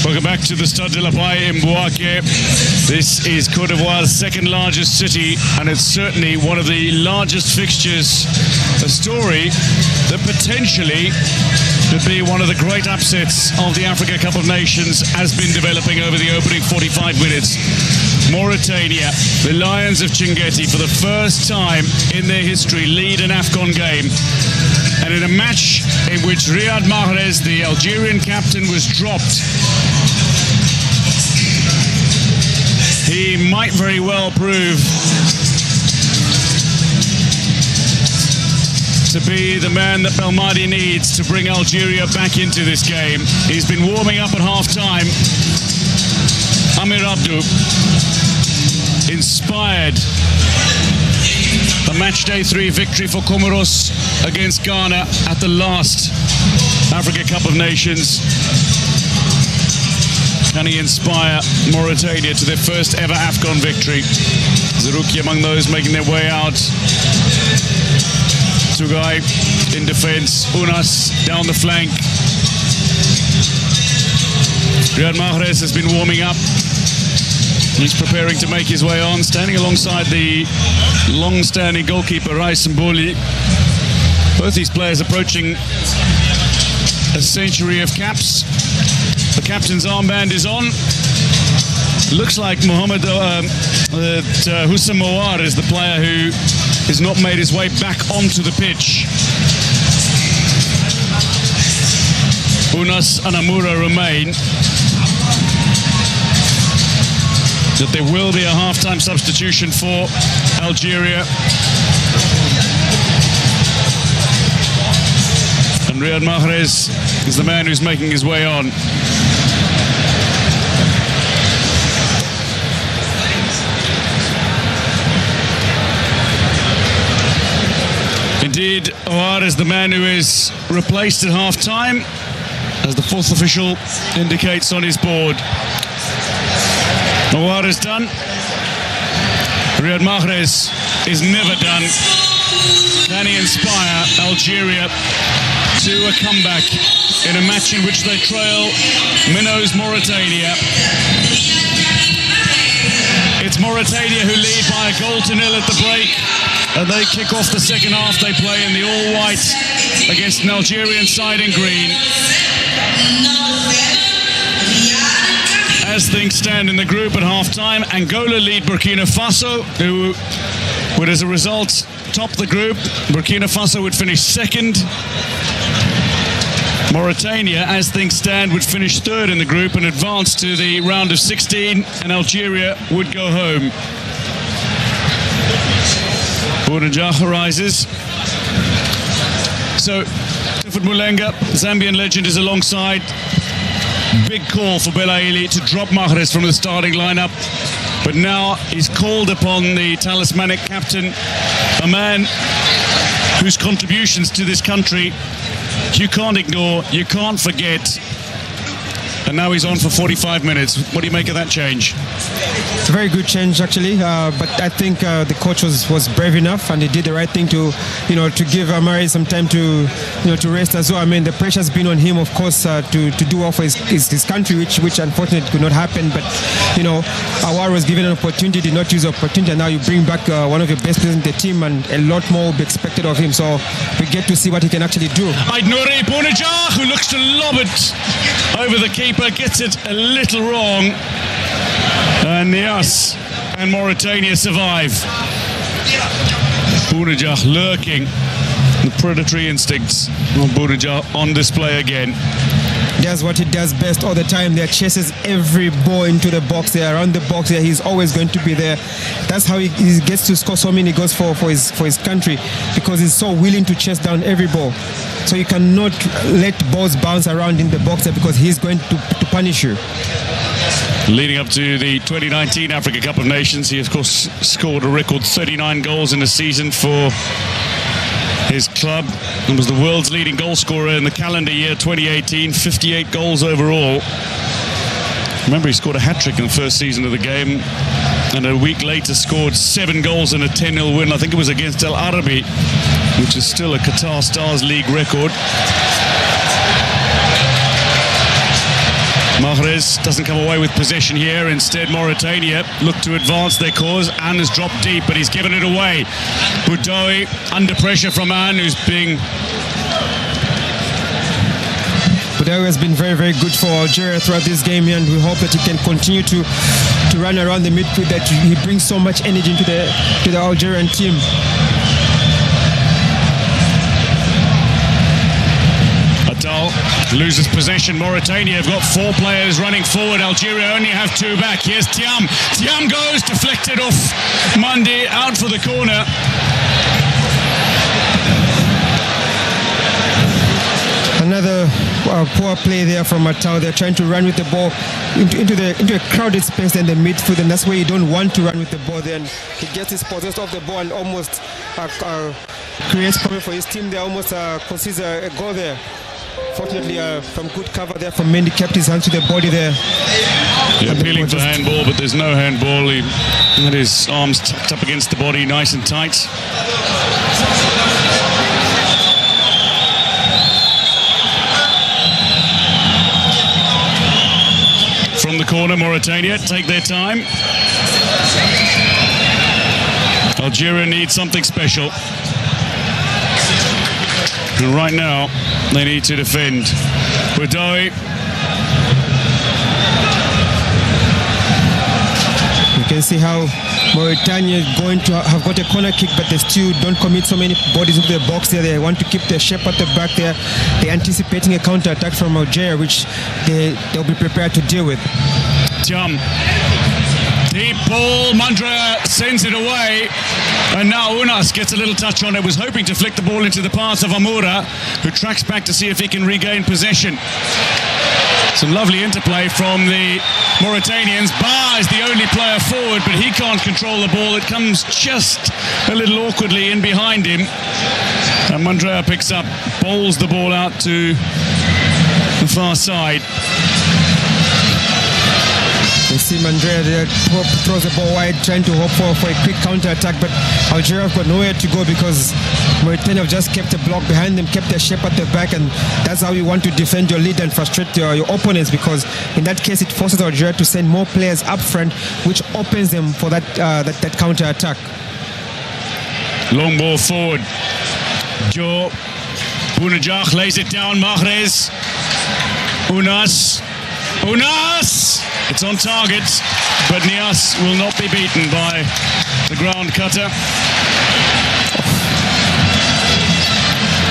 Welcome back to the Stade de la Paix in Bouaké. This is Côte d'Ivoire's second largest city, and it's certainly one of the largest fixtures. A story that potentially could be one of the great upsets of the Africa Cup of Nations has been developing over the opening 45 minutes. Mauritania, the Lions of Chinguetti, for the first time in their history, lead an AFCON game. And in a match in which Riyad Mahrez, the Algerian captain, was dropped, he might very well prove to be the man that Belmadi needs to bring Algeria back into this game. He's been warming up at half-time. Amir Abdou, inspired A match day 3 victory for Comoros against Ghana at the last Africa Cup of Nations. Can he inspire Mauritania to their first ever AFCON victory? Zerouki among those making their way out. Tugai in defense. Unas down the flank. Riyad Mahrez has been warming up. He's preparing to make his way on, standing alongside the long-standing goalkeeper Rais Mboli. Both these players approaching a century of caps. The captain's armband is on. Looks like Houssam Mouar is the player who has not made his way back onto the pitch. Unas and Amoura remain. That there will be a half-time substitution for Algeria. And Riyad Mahrez is the man who's making his way on. Indeed, Ouar is the man who is replaced at half-time, as the fourth official indicates on his board. Ouar is done. Riyad Mahrez is never done. Can he inspire Algeria to a comeback in a match in which they trail minnows Mauritania? It's Mauritania who lead by a goal to nil at the break, and they kick off the second half. They play in the all-white against an Algerian side in green. As things stand in the group at half-time, Angola lead Burkina Faso, who would, as a result, top the group. Burkina Faso would finish second. Mauritania, as things stand, would finish third in the group and advance to the round of 16, and Algeria would go home. Bounedjah rises. So, Tufut Mulenga, Zambian legend, is alongside. Big call for Belaili to drop Mahrez from the starting lineup. But now he's called upon the talismanic captain, a man whose contributions to this country you can't ignore, you can't forget. And now he's on for 45 minutes. What do you make of that change? It's a very good change, actually. But I think the coach was brave enough, and he did the right thing to give Amari some time to rest as well. I mean, the pressure's been on him, of course, to do off his country, which unfortunately could not happen. But Ouar was given an opportunity, did not use the opportunity, and now you bring back one of your best players in the team, and a lot more will be expected of him. So we get to see what he can actually do. Aïdnouri Bounedjah, who looks to lob it over the keeper, gets it a little wrong. And Nias and Mauritania survive. Bounedjah lurking. The predatory instincts of Bounedjah on display again. Does what he does best all the time. There, chases every ball into the box there, around the box there. He's always going to be there. That's how he gets to score so many goals for his country, because he's so willing to chase down every ball. So you cannot let balls bounce around in the box there, because he's going to punish you. Leading up to the 2019 Africa Cup of Nations, he of course scored a record 39 goals in a season for his club and was the world's leading goal scorer in the calendar year 2018, 58 goals overall. Remember, he scored a hat-trick in the first season of the game, and a week later scored 7 goals in a 10-0 win. I think it was against El Arabi, which is still a Qatar Stars League record. Mahrez doesn't come away with possession here. Instead, Mauritania look to advance their cause. Anne has dropped deep, but he's given it away. Boudaoui under pressure from Anne, who's being... Boudaoui has been very, very good for Algeria throughout this game, and we hope that he can continue to run around the midfield, that he brings so much energy into the Algerian team. Loses possession. Mauritania have got 4 players running forward. Algeria only have 2 back. Here's Thiam. Thiam goes, deflected off Mundi, out for the corner. Another poor play there from Matau. They're trying to run with the ball into a crowded space in the midfield, and that's where you don't want to run with the ball. Then he gets his possessed of the ball and almost creates problem for his team. They almost concedes a goal there. Fortunately, from good cover there from Mendy, kept his hands to the body there. Yeah, appealing for handball, but there's no handball. He had his arms tucked up against the body, nice and tight. From the corner, Mauritania take their time. Algeria needs something special. And right now, they need to defend. Boudoy. You can see how Mauritania is going to have got a corner kick, but they still don't commit so many bodies into the box there. They want to keep their shape at the back there. They're anticipating a counter-attack from Algeria, which they'll be prepared to deal with. Jump. Deep ball, Mandrea sends it away, and now Unas gets a little touch on it, was hoping to flick the ball into the path of Amoura, who tracks back to see if he can regain possession. Some lovely interplay from the Mauritanians. Ba is the only player forward, but he can't control the ball. It comes just a little awkwardly in behind him, and Mandrea picks up, bowls the ball out to the far side. You see Mandrea there throws the ball wide, trying to hope for a quick counter-attack, but Algeria have got nowhere to go because Mauritania have just kept the block behind them, kept their shape at the back, and that's how you want to defend your lead and frustrate your opponents, because in that case it forces Algeria to send more players up front, which opens them for that counter-attack. Long ball forward. Joe Bounedjah lays it down. Mahrez. Unas. It's on target, but Nias will not be beaten by the ground cutter.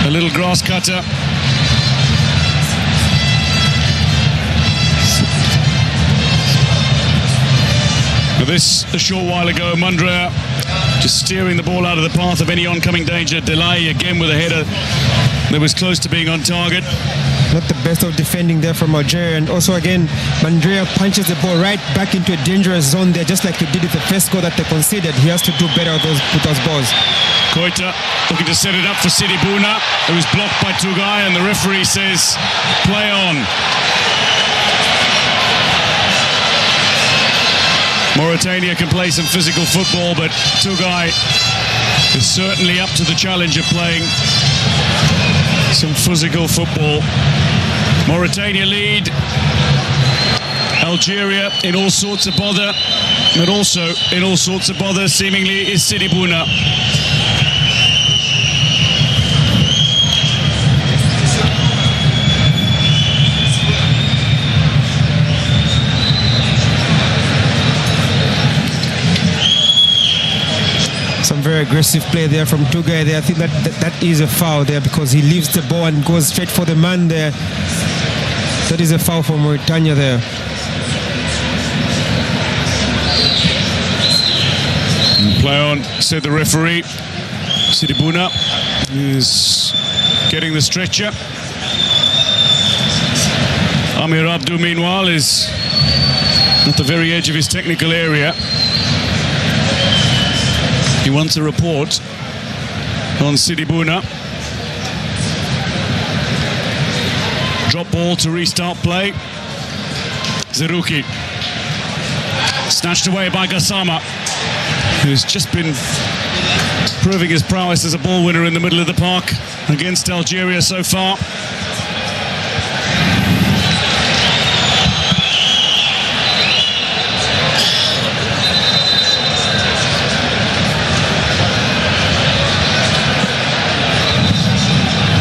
A little grass cutter. Now this, a short while ago, Mandrea just steering the ball out of the path of any oncoming danger. Delay again with a header that was close to being on target. Not the best of defending there from Algeria, and also again Mandrea punches the ball right back into a dangerous zone there, just like he did with the first goal that they conceded. He has to do better with those balls. Koita looking to set it up for Sidi Bouna. It was blocked by Tugai, and the referee says play on. Mauritania can play some physical football, but Tugai is certainly up to the challenge of playing some physical football. Mauritania lead. Algeria in all sorts of bother, but also in all sorts of bother seemingly is Sidi Bouna. Some very aggressive play there from Tugai there. I think that is a foul there, because he leaves the ball and goes straight for the man there. That is a foul for Mauritania there. Play on, said the referee. Sidi Bouna is getting the stretcher. Amir Abdou, meanwhile, is at the very edge of his technical area. He wants a report on Sidi Bouna. Drop ball to restart play. Zerouki. Snatched away by Gassama, who's just been proving his prowess as a ball winner in the middle of the park against Algeria so far.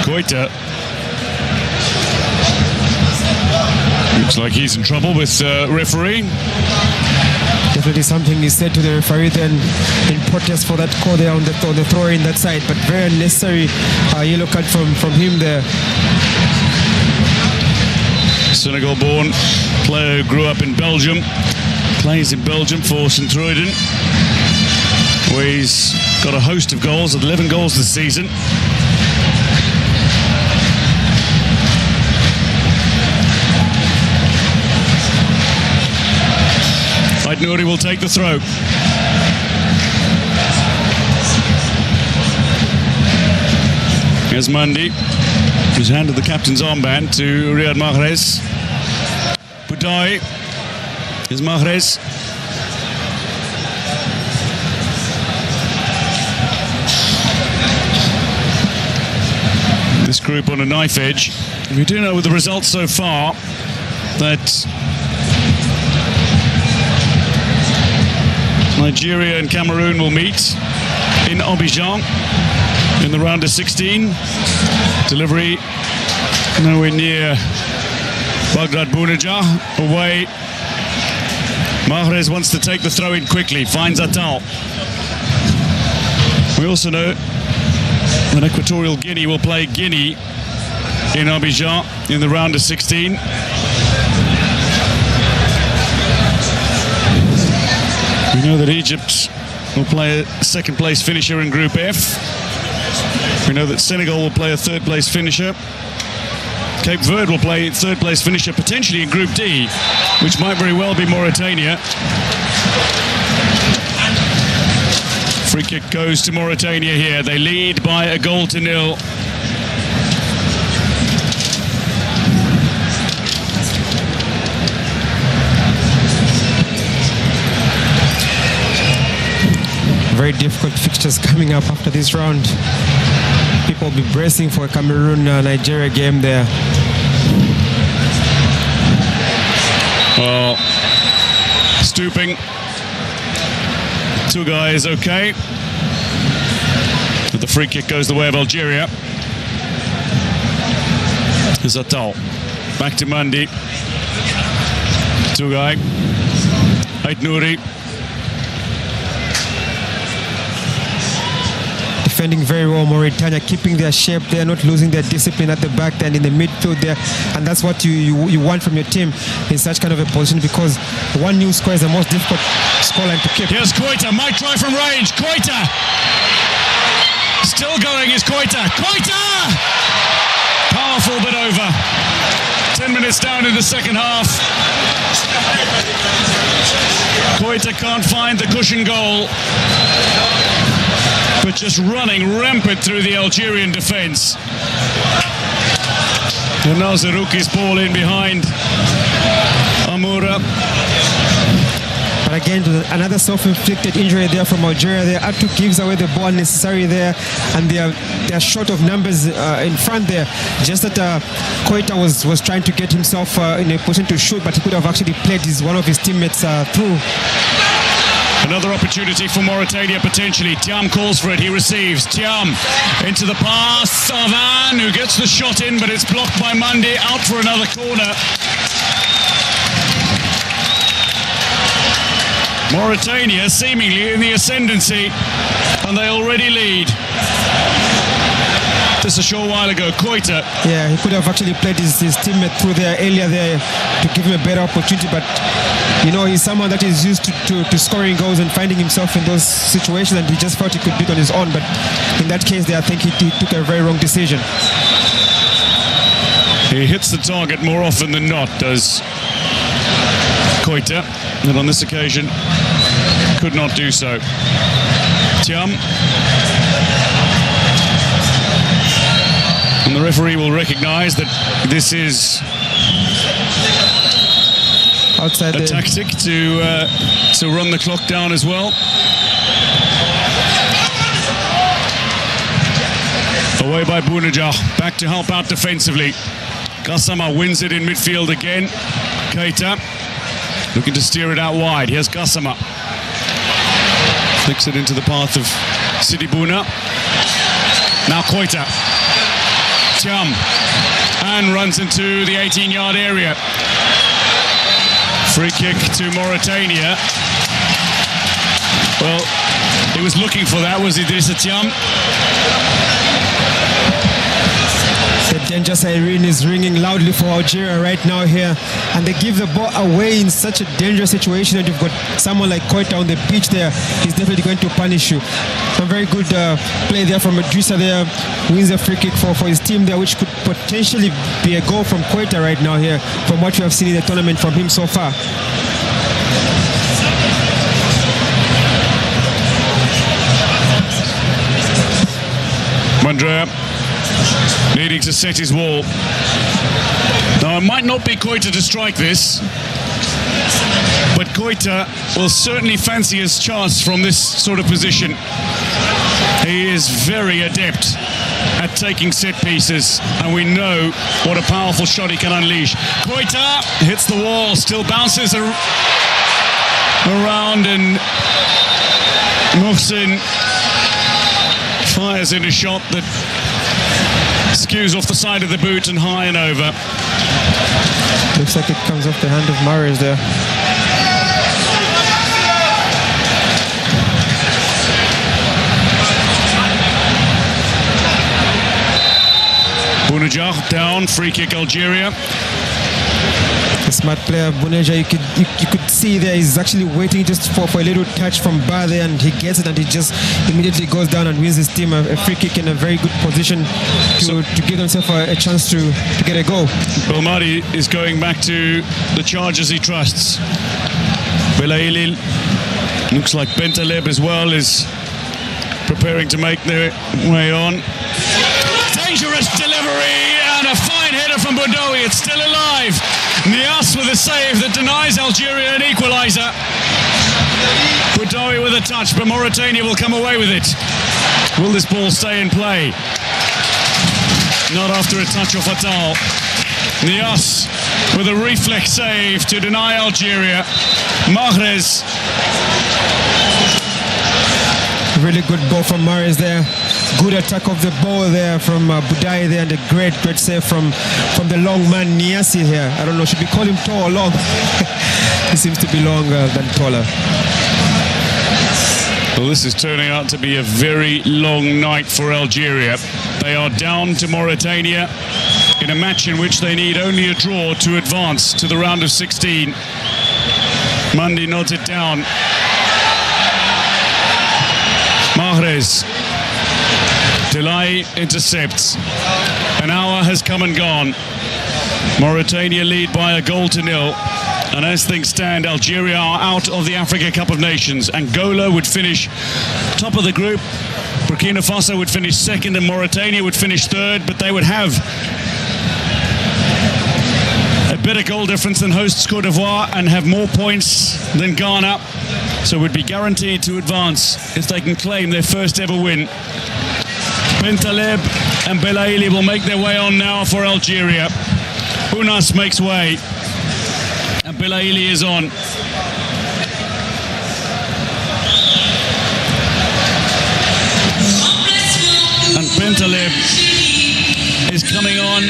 Koita looks like he's in trouble with referee. Definitely something he said to the referee then in protest for that call there on the throw in that side, but very unnecessary yellow card from him there. Senegal-born player who grew up in Belgium, plays in Belgium for Sint-Truiden, where he's got a host of goals, 11 goals this season. Ait Nouri will take the throw. Here's Mundi, who's handed the captain's armband to Riyad Mahrez. Budai. Here's Mahrez. This group on a knife edge. We do know with the results so far that Nigeria and Cameroon will meet in Abidjan in the round of 16. Delivery nowhere near Baghdad Bounedjah. Away. Mahrez wants to take the throw in quickly, finds Atal. We also know that Equatorial Guinea will play Guinea in Abidjan in the round of 16. We know that Egypt will play a second place finisher in Group F. We know that Senegal will play a third place finisher. Cape Verde will play third place finisher potentially in Group D, which might very well be Mauritania. Free kick goes to Mauritania here. They lead by a goal to nil. Very difficult fixtures coming up after this round. People will be bracing for a Cameroon-Nigeria game there. Well, stooping. Two guys okay. But the free kick goes the way of Algeria. Here's Atal. Back to Mundi. Two guy. Ait Nouri. Defending very well, Mauritania, keeping their shape there, not losing their discipline at the back and in the midfield there, and that's what you want from your team in such kind of a position, because one new score is the most difficult scoreline to keep. Here's Koita, might try from range. Koita! Still going is Koita. Koita! Powerful but over. 10 minutes down in the second half. Koita can't find the cushion goal, but just running rampant through the Algerian defence. And now Zerouki's ball in behind Amoura. But again, another self-inflicted injury there from Algeria there. Atu gives away the ball necessary there, and they're short of numbers in front there. Just that Koita was trying to get himself in a position to shoot, but he could have actually played one of his teammates through. Another opportunity for Mauritania potentially. Thiam calls for it, he receives. Thiam into the pass. Avan, who gets the shot in, but it's blocked by Mundi, out for another corner. Mauritania seemingly in the ascendancy, and they already lead. Just a short while ago, Koita. Yeah, he could have actually played his teammate through there earlier there to give him a better opportunity, but you know, he's someone that is used to scoring goals and finding himself in those situations, and he just felt he could do it on his own, but in that case there, I think he took a very wrong decision. He hits the target more often than not, does Koita, and on this occasion could not do so. Thiam. And the referee will recognise that this is outside a tactic to run the clock down as well. Away by Bounedjah, back to help out defensively. Gassama wins it in midfield again. Keita looking to steer it out wide. Here's Gassama. Flicks it into the path of Sidi Bouna. Now Koita. Thiam. And runs into the 18-yard area. Free kick to Mauritania. Well, he was looking for that, was Idrissa Thiam. The danger siren is ringing loudly for Algeria right now here, and they give the ball away in such a dangerous situation, and you've got someone like Koita on the pitch there. He's definitely going to punish you. A very good play there from Idrissa there, wins a free kick for his team there, which could potentially be a goal from Koita right now here, from what we have seen in the tournament from him so far. Mandrea needing to set his wall. Now, it might not be Koita to strike this, but Koita will certainly fancy his chance from this sort of position. He is very adept at taking set pieces, and we know what a powerful shot he can unleash. Koita hits the wall, still bounces around, and Mohsin fires in a shot that skews off the side of the boot and high and over. Looks like it comes off the hand of Mahrez there. Bounedjah down, free kick Algeria. The smart player Bounedjah, you could see there he's actually waiting just for a little touch from Bar there, and he gets it, and he just immediately goes down and wins his team a free kick in a very good position to give himself a chance to get a goal. Belmadi is going back to the charges he trusts. Belaili, looks like Bentaleb as well is preparing to make their way on. Dangerous delivery and a fine header from Boudaoui. It's still alive. Nias with a save that denies Algeria an equaliser. Boudaoui with a touch, but Mauritania will come away with it. Will this ball stay in play? Not after a touch of Fatal. Nias with a reflex save to deny Algeria. Mahrez. Really good ball from Mahrez there. Good attack of the ball there from Boudaoui there, and a great save from the long man Niassi here. I don't know, should we call him tall or long? He seems to be longer than taller. Well, this is turning out to be a very long night for Algeria. They are down to Mauritania in a match in which they need only a draw to advance to the round of 16. Mandi nods it down. Mahrez. Delay intercepts. An hour has come and gone. Mauritania lead by a goal to nil. And as things stand, Algeria are out of the Africa Cup of Nations. Angola would finish top of the group. Burkina Faso would finish second, and Mauritania would finish third, but they would have a better goal difference than hosts Côte d'Ivoire and have more points than Ghana, so would be guaranteed to advance if they can claim their first ever win. Bentaleb and Belaili will make their way on now for Algeria. Unas makes way, and Belaili is on. And Bentaleb is coming on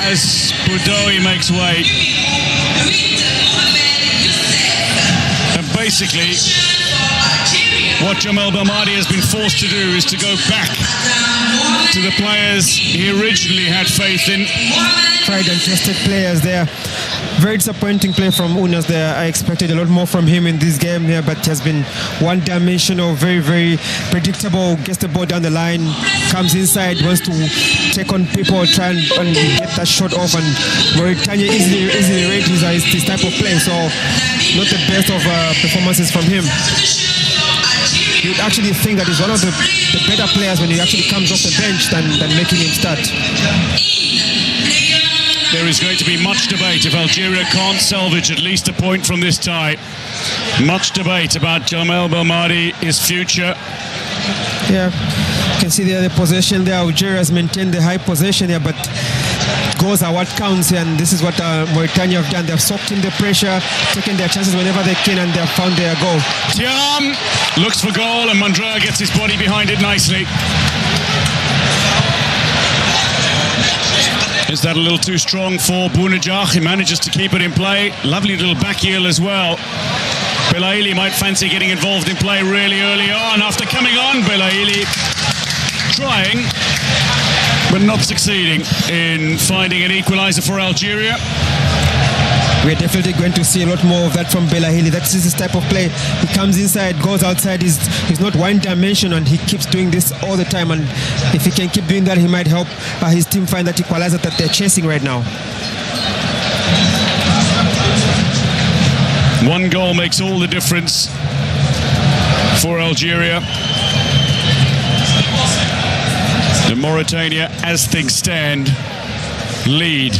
as Boudaoui makes way. And basically, what Jamel Belmadi has been forced to do is to go back to the players he originally had faith in. Tried and tested players there. Very disappointing play from Unas there. I expected a lot more from him in this game here, but he has been one-dimensional, very predictable. Gets the ball down the line, comes inside, wants to take on people, try and get that shot off, and Mauritania easily read his type of play. So not the best of performances from him. You'd actually think that he's one of the better players when he actually comes off the bench than making him start. There is going to be much debate if Algeria can't salvage at least a point from this tie. Much debate about Jamel Belmadi, his future. Yeah, you can see there the possession there. Algeria has maintained the high possession there, but goals are what counts here, and this is what Mauritania have done. They've soaked in the pressure, taken their chances whenever they can, and they've found their goal. Thiam looks for goal, and Mandrea gets his body behind it nicely. Is that a little too strong for Bounedjah? He manages to keep it in play. Lovely little back heel as well. Belaili might fancy getting involved in play really early on. After coming on, Belaili trying, but not succeeding in finding an equaliser for Algeria. We're definitely going to see a lot more of that from Belaili. That's his type of play. He comes inside, goes outside. He's not one dimension, and he keeps doing this all the time. And if he can keep doing that, he might help his team find that equalizer that they're chasing right now. One goal makes all the difference for Algeria. And Mauritania, as things stand, lead.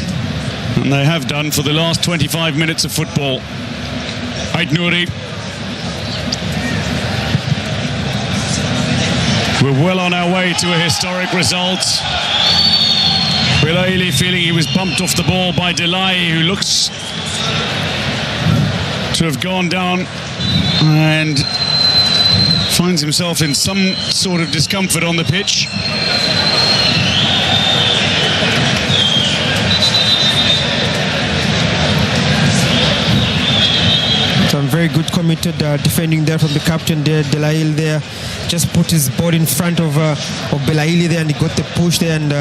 And they have done for the last 25 minutes of football. Ait Nouri. We're well on our way to a historic result. Belaili feeling he was bumped off the ball by Delay, who looks to have gone down and finds himself in some sort of discomfort on the pitch. Some very good committed defending there from the captain there, Delail there. Just put his body in front of Belaili there, and he got the push there, and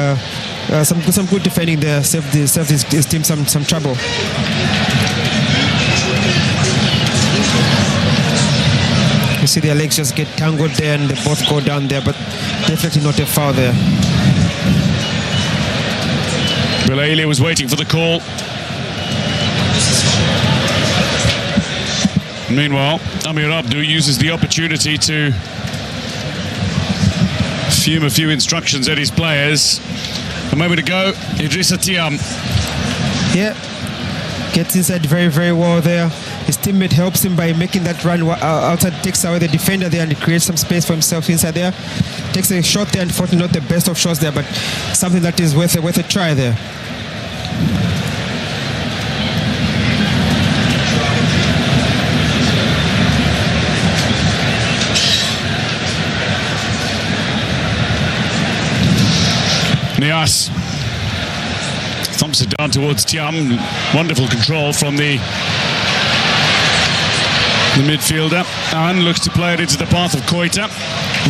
some good defending there, saved his team some trouble. You see their legs just get tangled there, and they both go down there, but definitely not a foul there. Belaili was waiting for the call. Meanwhile, Amir Abdou uses the opportunity to fume a few instructions at his players. A moment ago, Idrissa Thiam. Yeah, gets inside very, very well there. His teammate helps him by making that run outside, takes away the defender there, and he creates some space for himself inside there. Takes a shot there, unfortunately not the best of shots there, but something that is worth a try there. Nias thumps it down towards Thiam. Wonderful control from the midfielder. And looks to play it into the path of Koita.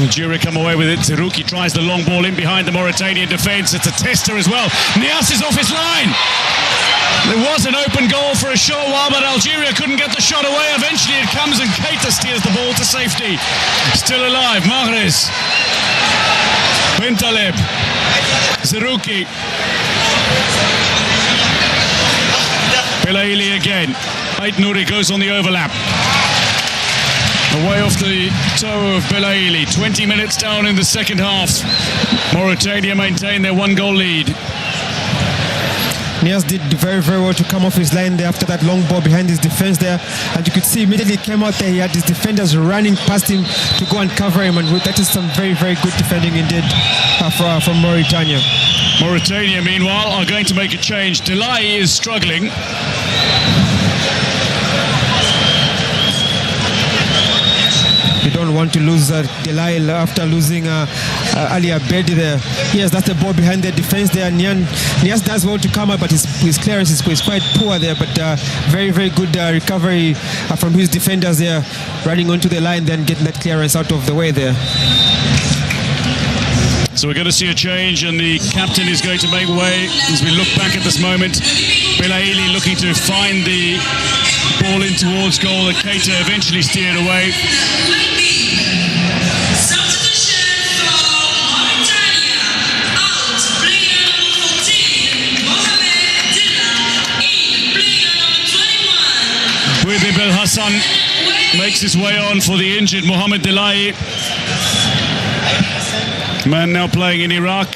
Algeria come away with it. Zerouki tries the long ball in behind the Mauritanian defence. It's a tester as well. Nias is off his line. There was an open goal for a short while, but Algeria couldn't get the shot away. Eventually it comes and Keita steers the ball to safety. Still alive, Mahrez. Bentaleb. Zerouki. Belaili again. Ait Nouri goes on the overlap. Away off the toe of Belaili. 20 minutes down in the second half. Mauritania maintain their one-goal lead. Nias did very, very well to come off his line there after that long ball behind his defense there. And you could see immediately he came out there, he had his defenders running past him to go and cover him. And that is some very, very good defending indeed from Mauritania. Mauritania, meanwhile, are going to make a change. Delay is struggling. You don't want to lose Delail after losing Ali Abedi there. Yes, that's the ball behind the defense there. Nias does well to come up, but his clearance is quite poor there. But very, very good recovery from his defenders there, running onto the line, then getting that clearance out of the way there. So we're going to see a change, and the captain is going to make way as we look back at this moment. Belaili looking to find the ball in towards goal that Keita eventually steered away. With Bel Hassan makes his way on for the injured Mohamed Delay. Man now playing in Iraq.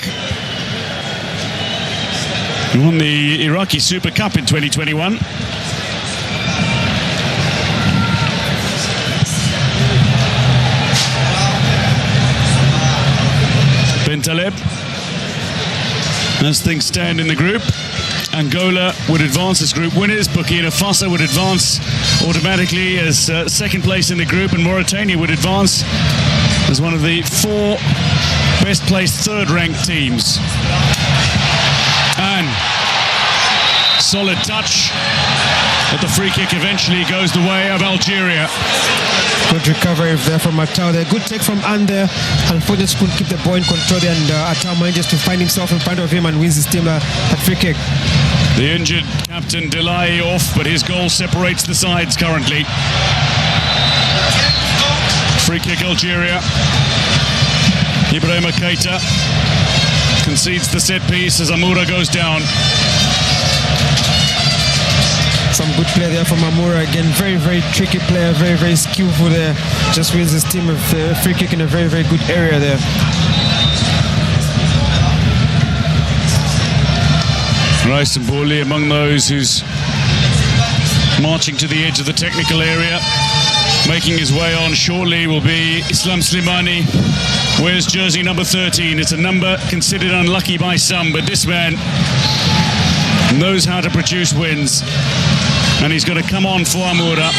He won the Iraqi Super Cup in 2021. Bentaleb. As things stand in the group, Angola would advance as group winners. Burkina Faso would advance automatically as second place in the group, and Mauritania would advance as one of the four best placed third-ranked teams. And solid touch, but the free kick eventually goes the way of Algeria. Good recovery there from Attal there. Good take from Ander. Unfortunately, couldn't keep the ball in control there, and Attal manages to find himself in front of him and wins his team a free kick. The injured captain Delay off, but his goal separates the sides currently. Free kick Algeria. Ibrahima Keita concedes the set piece as Amoura goes down. Some good play there from Amoura. Again, very, very tricky player, very, very skillful there. Just wins his team a free kick in a very, very good area there. Raisam Bouli among those who's marching to the edge of the technical area. Making his way on shortly will be Islam Slimani. Wears jersey number 13. It's a number considered unlucky by some, but this man knows how to produce wins. And he's going to come on for Amoura.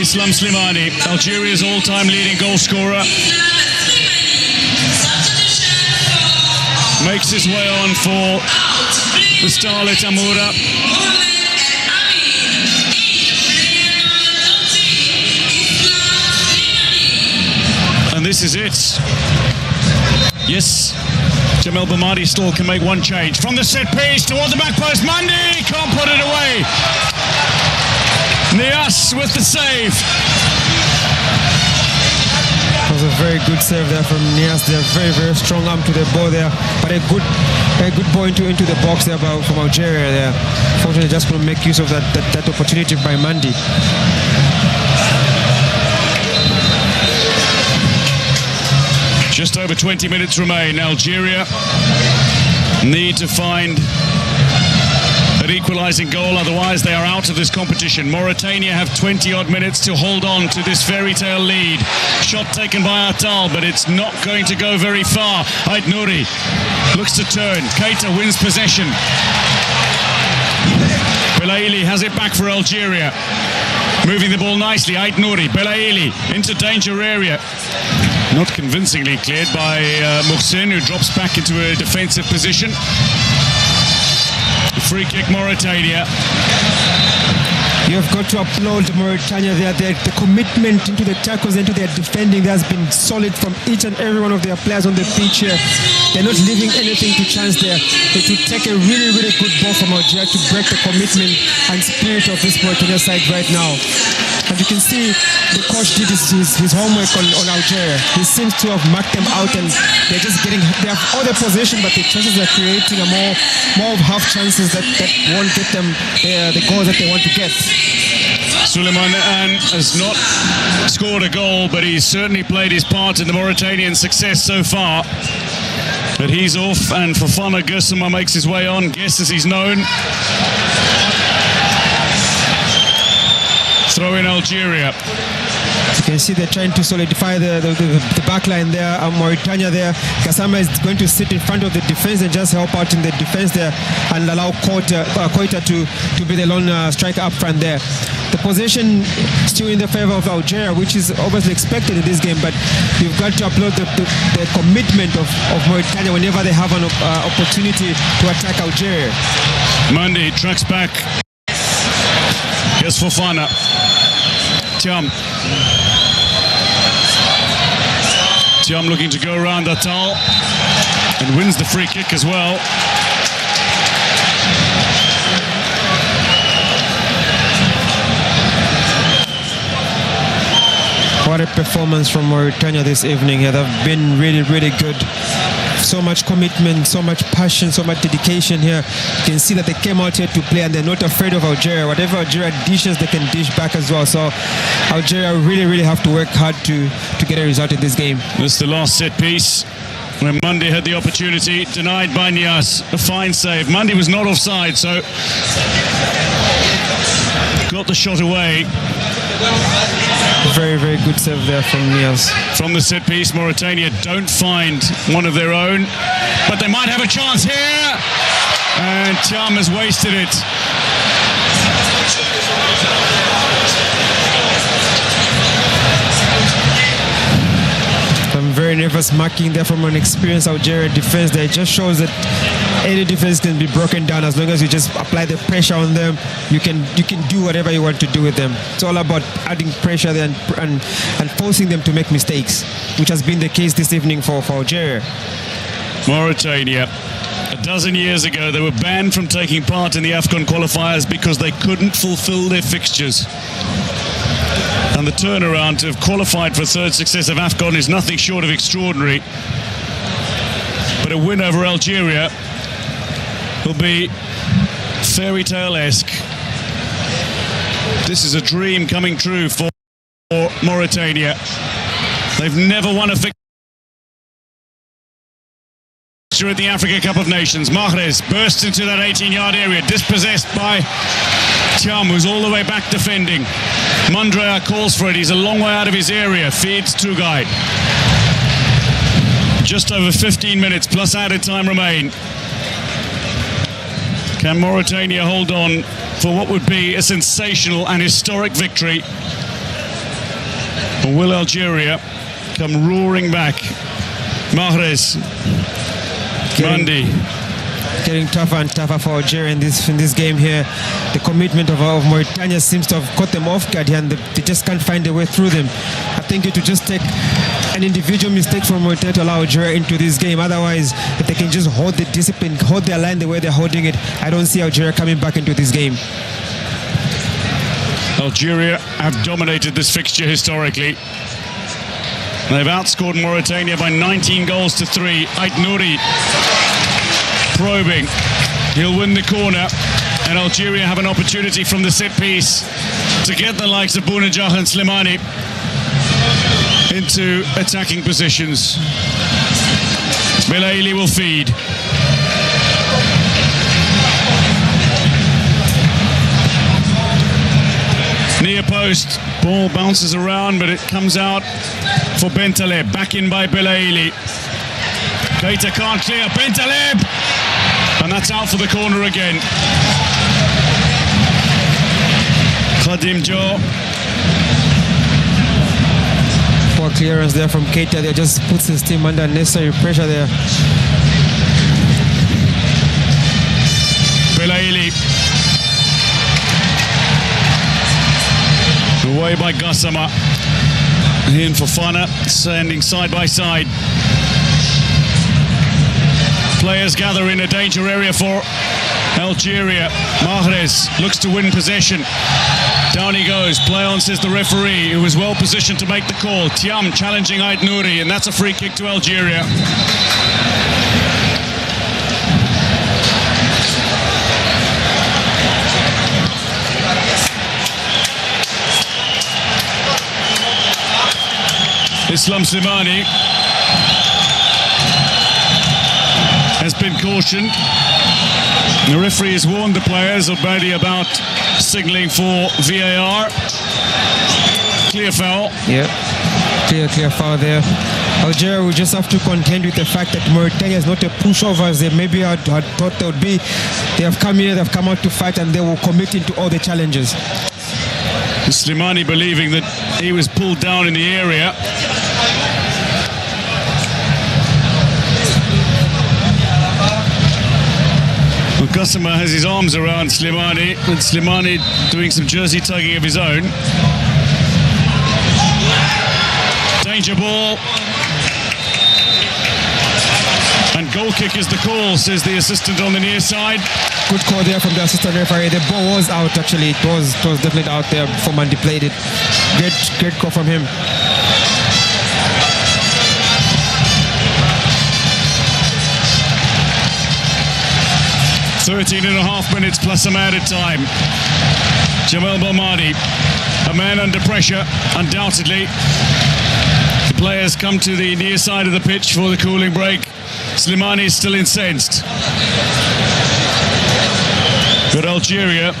Islam Slimani, Algeria's all-time leading goal scorer. Makes his way on for the starlet Amoura. And this is it. Yes, Jamel Bamadi still can make one change. From the set piece toward the back post, Mandi can't put it away. Nias with the save. That was a very good save there from Nias. They're very, very strong arm to the ball there, but a good ball into the box there from Algeria there. Fortunately, just couldn't make use of that opportunity by Mandi. Just over 20 minutes remain. Algeria need to find an equalising goal, otherwise they are out of this competition. Mauritania have 20-odd minutes to hold on to this fairy tale lead. Shot taken by Atal, but it's not going to go very far. Ait Nouri looks to turn. Keita wins possession. Belaili has it back for Algeria. Moving the ball nicely. Ait Nouri, Belaili into danger area. Not convincingly cleared by Mohsin, who drops back into a defensive position. Free kick, Mauritania. You have got to applaud Mauritania there. The commitment into the tackles, into their defending has been solid from each and every one of their players on the pitch here. They're not leaving anything to chance there. It would take a really, really good ball from Algeria to break the commitment and spirit of this Mauritania side right now. As you can see, the coach did his homework on Algeria. He seems to have marked them out, and they have all the possession, but the chances they're creating are more of half chances that won't get them the goals that they want to get. Suleiman has not scored a goal, but he's certainly played his part in the Mauritanian success so far. But he's off, and Fofana Gassama makes his way on, Guess as he's known. Throw in Algeria. You can see they're trying to solidify the back line there. Mauritania there. Gassama is going to sit in front of the defense and just help out in the defense there and allow Keita to be the lone striker up front there. The possession still in the favor of Algeria, which is obviously expected in this game, but you've got to applaud the commitment of Mauritania whenever they have an opportunity to attack Algeria. Mandi tracks back. Here's Fofana. Thiam looking to go around Atal and wins the free kick as well. What a performance from Mauritania this evening. They've been really, really good. So much commitment, so much passion, so much dedication here. You can see that they came out here to play and they're not afraid of Algeria. Whatever Algeria dishes, they can dish back as well. So Algeria really, really have to work hard to get a result in this game. This is the last set piece when Mandi had the opportunity, denied by Nias. A fine save. Mandi was not offside, so got the shot away. Very, very good save there from Nias. From the set piece, Mauritania don't find one of their own, but they might have a chance here. And Thiam has wasted it. I'm very nervous marking there from an experienced Algerian defense there. It just shows that any defense can be broken down as long as you just apply the pressure on them. You can do whatever you want to do with them. It's all about adding pressure there and forcing them to make mistakes, which has been the case this evening for Algeria. Mauritania, a dozen years ago, they were banned from taking part in the AFCON qualifiers because they couldn't fulfill their fixtures. And the turnaround to have qualified for a third successive AFCON is nothing short of extraordinary. But a win over Algeria will be fairy tale-esque. This is a dream coming true for Mauritania. They've never won a victory. fixture at the Africa Cup of Nations. Mahrez bursts into that 18-yard area, dispossessed by Thiam, who's all the way back defending. Mundrea calls for it. He's a long way out of his area. Feeds Tugay. Just over 15 minutes plus added time remain. Can Mauritania hold on for what would be a sensational and historic victory? Or will Algeria come roaring back? Mahrez, Mandi. Getting tougher and tougher for Algeria in this game here. The commitment of Mauritania seems to have caught them off guard here, and they just can't find a way through them. I think it would just take an individual mistake from Mauritania to allow Algeria into this game. Otherwise, if they can just hold the discipline, hold their line the way they're holding it, I don't see Algeria coming back into this game. Algeria have dominated this fixture historically. They've outscored Mauritania by 19 goals to 3. Ait Nouri probing. He'll win the corner, and Algeria have an opportunity from the set piece to get the likes of Bounedjah and Slimani into attacking positions. Belaili will feed. Near post, ball bounces around, but it comes out for Bentaleb. Back in by Belaili. Keita can't clear. Bentaleb! And that's out for the corner again. Khadim Joe. Poor clearance there from Keita. There just puts his team under unnecessary pressure there. Belaili. Away by Gassama. In for Fana, standing side by side. Players gather in a danger area for Algeria. Mahrez looks to win possession. Down he goes. Play on, says the referee, who was well positioned to make the call. Thiam challenging Ait Nouri, and that's a free kick to Algeria. Islam Slimani has been cautioned. The referee has warned the players already about signalling for VAR. Clear foul. Yeah, clear foul there. Algeria will just have to contend with the fact that Mauritania is not a pushover as they maybe had thought they would be. They have come here, they've come out to fight, and they will commit into all the challenges. Slimani believing that he was pulled down in the area. Well, Gassama has his arms around Slimani, and Slimani doing some jersey tugging of his own. Danger ball. And goal kick is the call, says the assistant on the near side. Good call there from the assistant referee. The ball was out actually. It was definitely out there before Mandi played it. Great call from him. "13.5 minutes plus some added time. Jamel Belmadi, a man under pressure, undoubtedly. The players come to the near side of the pitch for the cooling break. Slimani is still incensed. But Algeria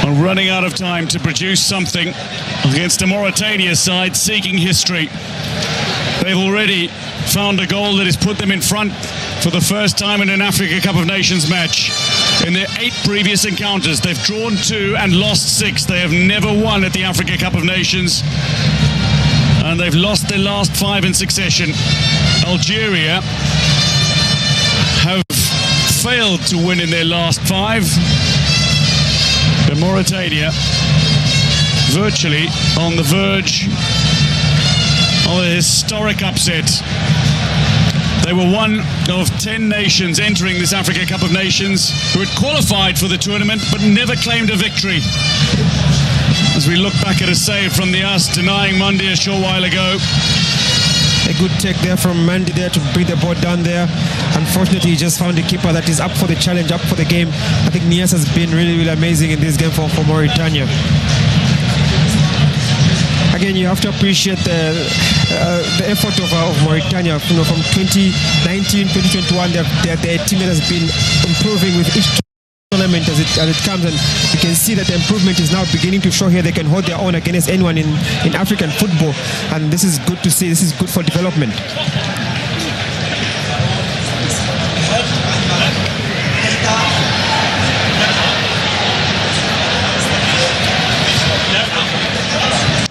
are running out of time to produce something against a Mauritania side seeking history. They've already found a goal that has put them in front for the first time in an Africa Cup of Nations match. In their 8 previous encounters, they've drawn 2 and lost 6. They have never won at the Africa Cup of Nations, and they've lost their last 5 in succession. Algeria have failed to win in their last 5. But Mauritania virtually on the verge of a historic upset. They were one of 10 nations entering this Africa Cup of Nations who had qualified for the tournament but never claimed a victory. As we look back at a save from the us denying Mandi a short while ago. A good take there from Mandi there to bring the ball down there. Unfortunately, he just found a keeper that is up for the challenge, up for the game. I think Nias has been really, really amazing in this game for Mauritania. again, you have to appreciate the effort of Mauritania. You know, from 2019, 2021, their team has been improving with each tournament as it comes, and you can see that the improvement is now beginning to show here. They can hold their own against anyone in African football, and this is good to see. This is good for development.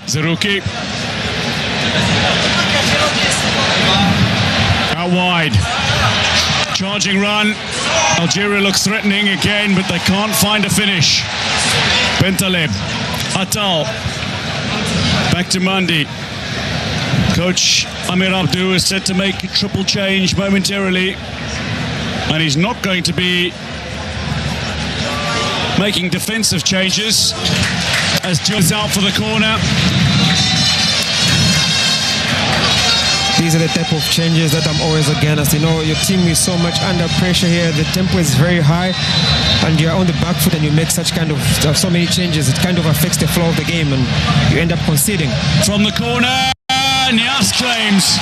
Zerouki out wide, charging run. Algeria looks threatening again, but they can't find a finish. Bentaleb, Atal, back to Mandi. Coach Amir Abdou is set to make a triple change momentarily, and he's not going to be making defensive changes as Joe's out for the corner. These are the type of changes that I'm always against. You know, your team is so much under pressure here. The tempo is very high, and you're on the back foot, and you make such kind of so many changes. It kind of affects the flow of the game, and you end up conceding. From the corner, Nias claims.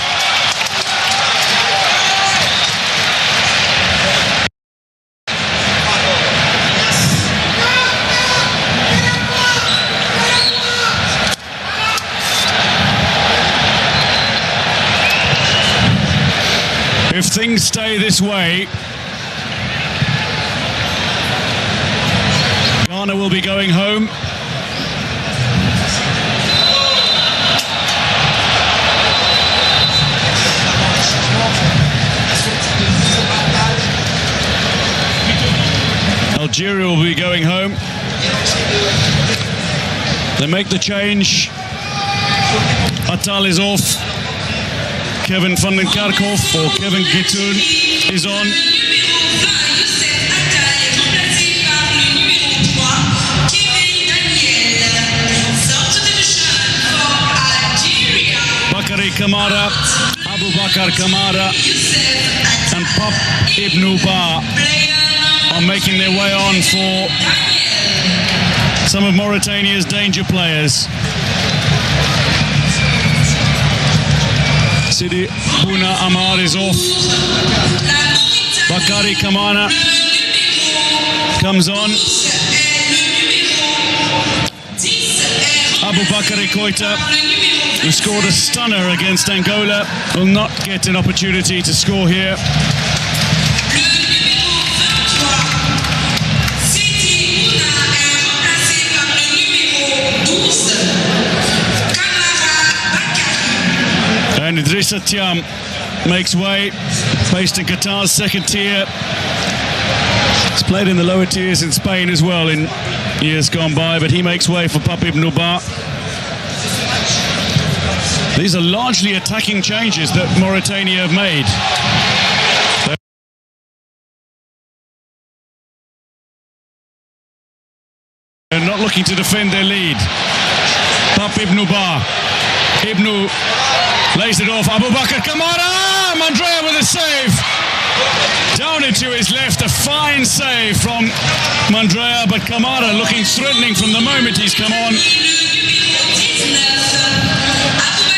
If things stay this way, Ghana will be going home. Algeria will be going home. They make the change. Atal is off. Kevin van den Kerkhoff or Kevin Gitoun is on. Bakary Kamara, Abu Bakar Kamara and Pap Ibn Ba are making their way on for some of Mauritania's danger players. Sidi Bouna Amar is off. Bakary Kamara comes on. Abu Bakary Koita, who scored a stunner against Angola, will not get an opportunity to score here. And Idrissa Thiam makes way, based in Qatar's second tier. He's played in the lower tiers in Spain as well in years gone by, but he makes way for Pap Ibn Ba. These are largely attacking changes that Mauritania have made. They're not looking to defend their lead. Pap Ibn Ba. Ibn lays it off. Abu Bakar Kamara! Mandrea with a save. Down into his left. A fine save from Mandrea, but Kamara looking threatening from the moment he's come on.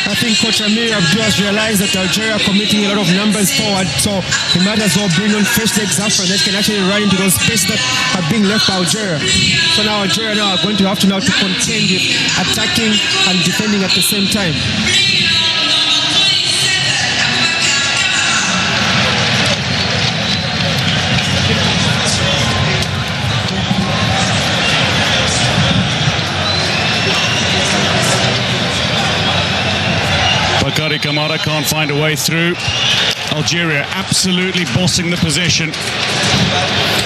I think Coach Amir Abdou has realized that Algeria are committing a lot of numbers forward, so he might as well bring on fresh legs up that can actually run into those spaces that are being left by Algeria. So now Algeria are going to have to contend with attacking and defending at the same time. Bakary Kamara can't find a way through. Algeria absolutely bossing the possession,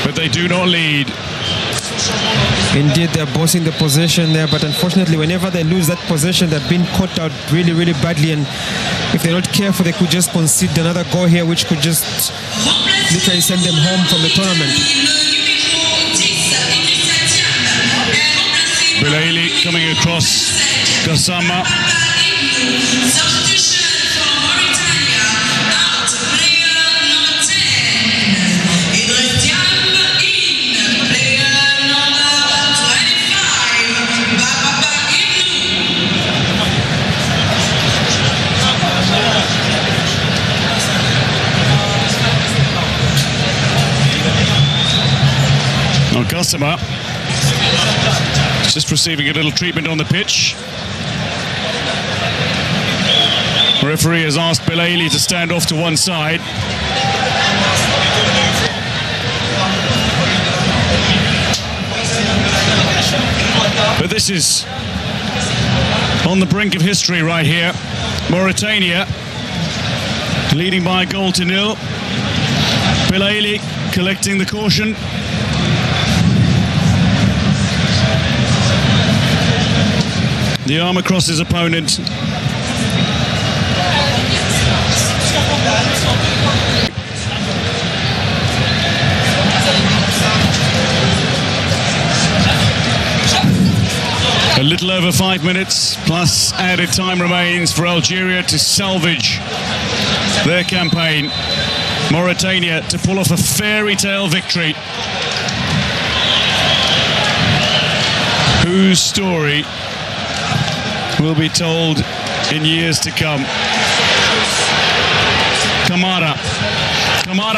but they do not lead. Indeed, they're bossing the possession there, but unfortunately, whenever they lose that possession, they're being caught out really, really badly. And if they're not careful, they could just concede another goal here, which could just literally send them home from the tournament. Bilaili coming across Gassama. Substitution for Mauritania. Out player number 10. Idriss Thiam in. Player number 25. Baba Ibnou. Gassama. Just receiving a little treatment on the pitch. The referee has asked Belaili to stand off to one side. But this is on the brink of history right here. Mauritania leading by a goal to nil. Belaili collecting the caution. The arm across his opponent. A little over 5 minutes plus added time remains for Algeria to salvage their campaign. Mauritania to pull off a fairy tale victory, whose story will be told in years to come. Kamara,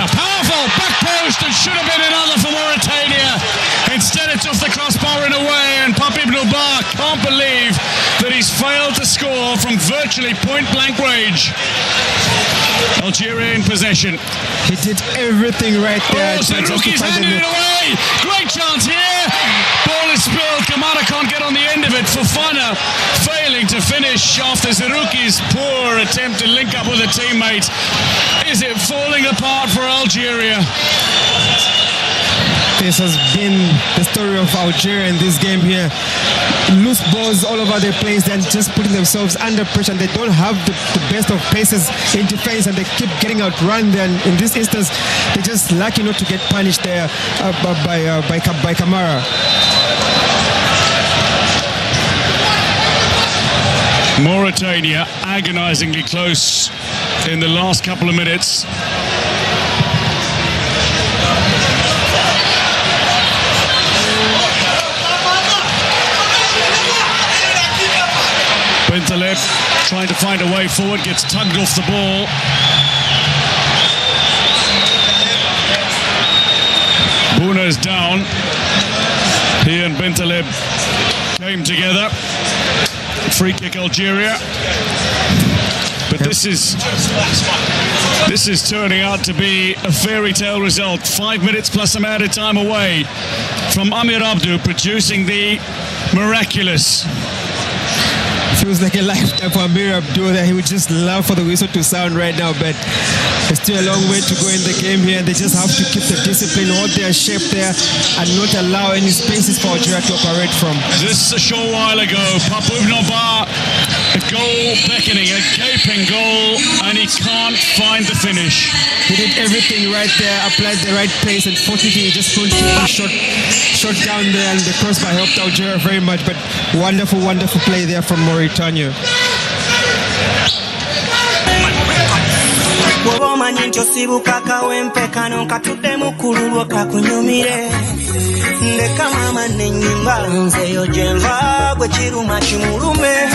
powerful back post, and should have been another for Mauritania. Instead it's off the crossbar and away, and Pape Ibn Bar can't believe that he's failed to score from virtually point-blank range. Algeria in possession. He did everything right there. Zerouki's handed it away. Great chance here. Ball is spilled. Kamara can't get on the end of it. Fofana failing to finish after Zerouki's poor attempt to link up with a teammate. Is it falling apart for Algeria? This has been the story of Algeria in this game here. Loose balls all over the place and just putting themselves under pressure. And they don't have the best of paces in defense, and they keep getting outrun there. And in this instance, they're just lucky not to get punished there by Kamara. Mauritania agonizingly close in the last couple of minutes. Bentaleb trying to find a way forward, gets tugged off the ball. Bouna's down. He and Bentaleb came together. Free kick Algeria. But this is turning out to be a fairy tale result. 5 minutes plus some added time away from Amir Abdou producing the miraculous. Feels like a lifetime for Amir Abdou that he would just love for the whistle to sound right now, but there's still a long way to go in the game here, and they just have to keep the discipline, hold their shape there, and not allow any spaces for Algeria to operate from. Just a short while ago, Pape Ibn Bar, a goal beckoning, a gaping goal, and he can't find the finish. He did everything right there, applied the right pace, and fortunately he just couldn't keep the shot down there, and the crossbar helped Algeria very much, but wonderful, wonderful play there from Mauritania. Bw'oba omanyi nti osibuka akawempe kano katudde mu kululwo kakunyumire ndeka maama n'ennyimba nzeeyo gye nva gwe kiruma kimulume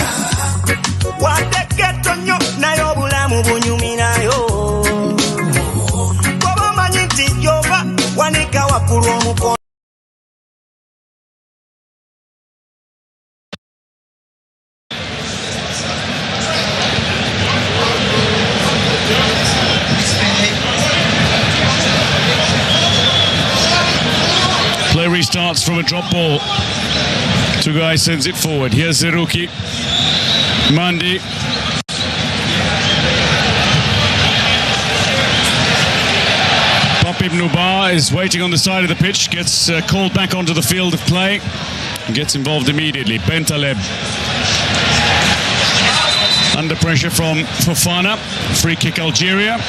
wadde getto nnyo naye obulamu bunyumirayo bw'oba omanyi nti gy'ova wanika waggulu omukono. Play restarts from a drop ball. Tugai sends it forward. Here's Zerouki. Mandi. Pape Ibn Bar is waiting on the side of the pitch, gets called back onto the field of play, and gets involved immediately. Bentaleb. Under pressure from Fofana. Free kick Algeria.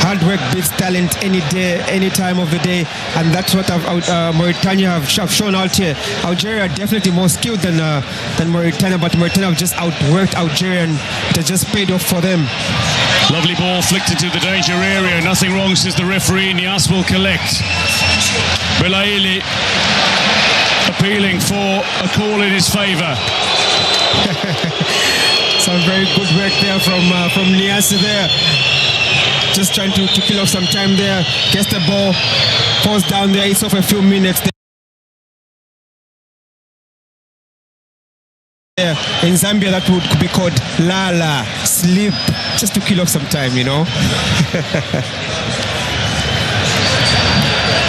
Hard work beats talent any day, any time of the day, and that's what Mauritania have shown out here. Algeria are definitely more skilled than Mauritania, but Mauritania have just outworked Algeria, and they just paid off for them. Lovely ball flicked into the danger area. Nothing wrong, says the referee. Nias will collect. Belaili appealing for a call in his favour. Some very good work there from Nias there. just trying to kill off some time there. Gets the ball, falls down there, eats off a few minutes there. In Zambia, that could be called Lala, sleep, just to kill off some time, you know.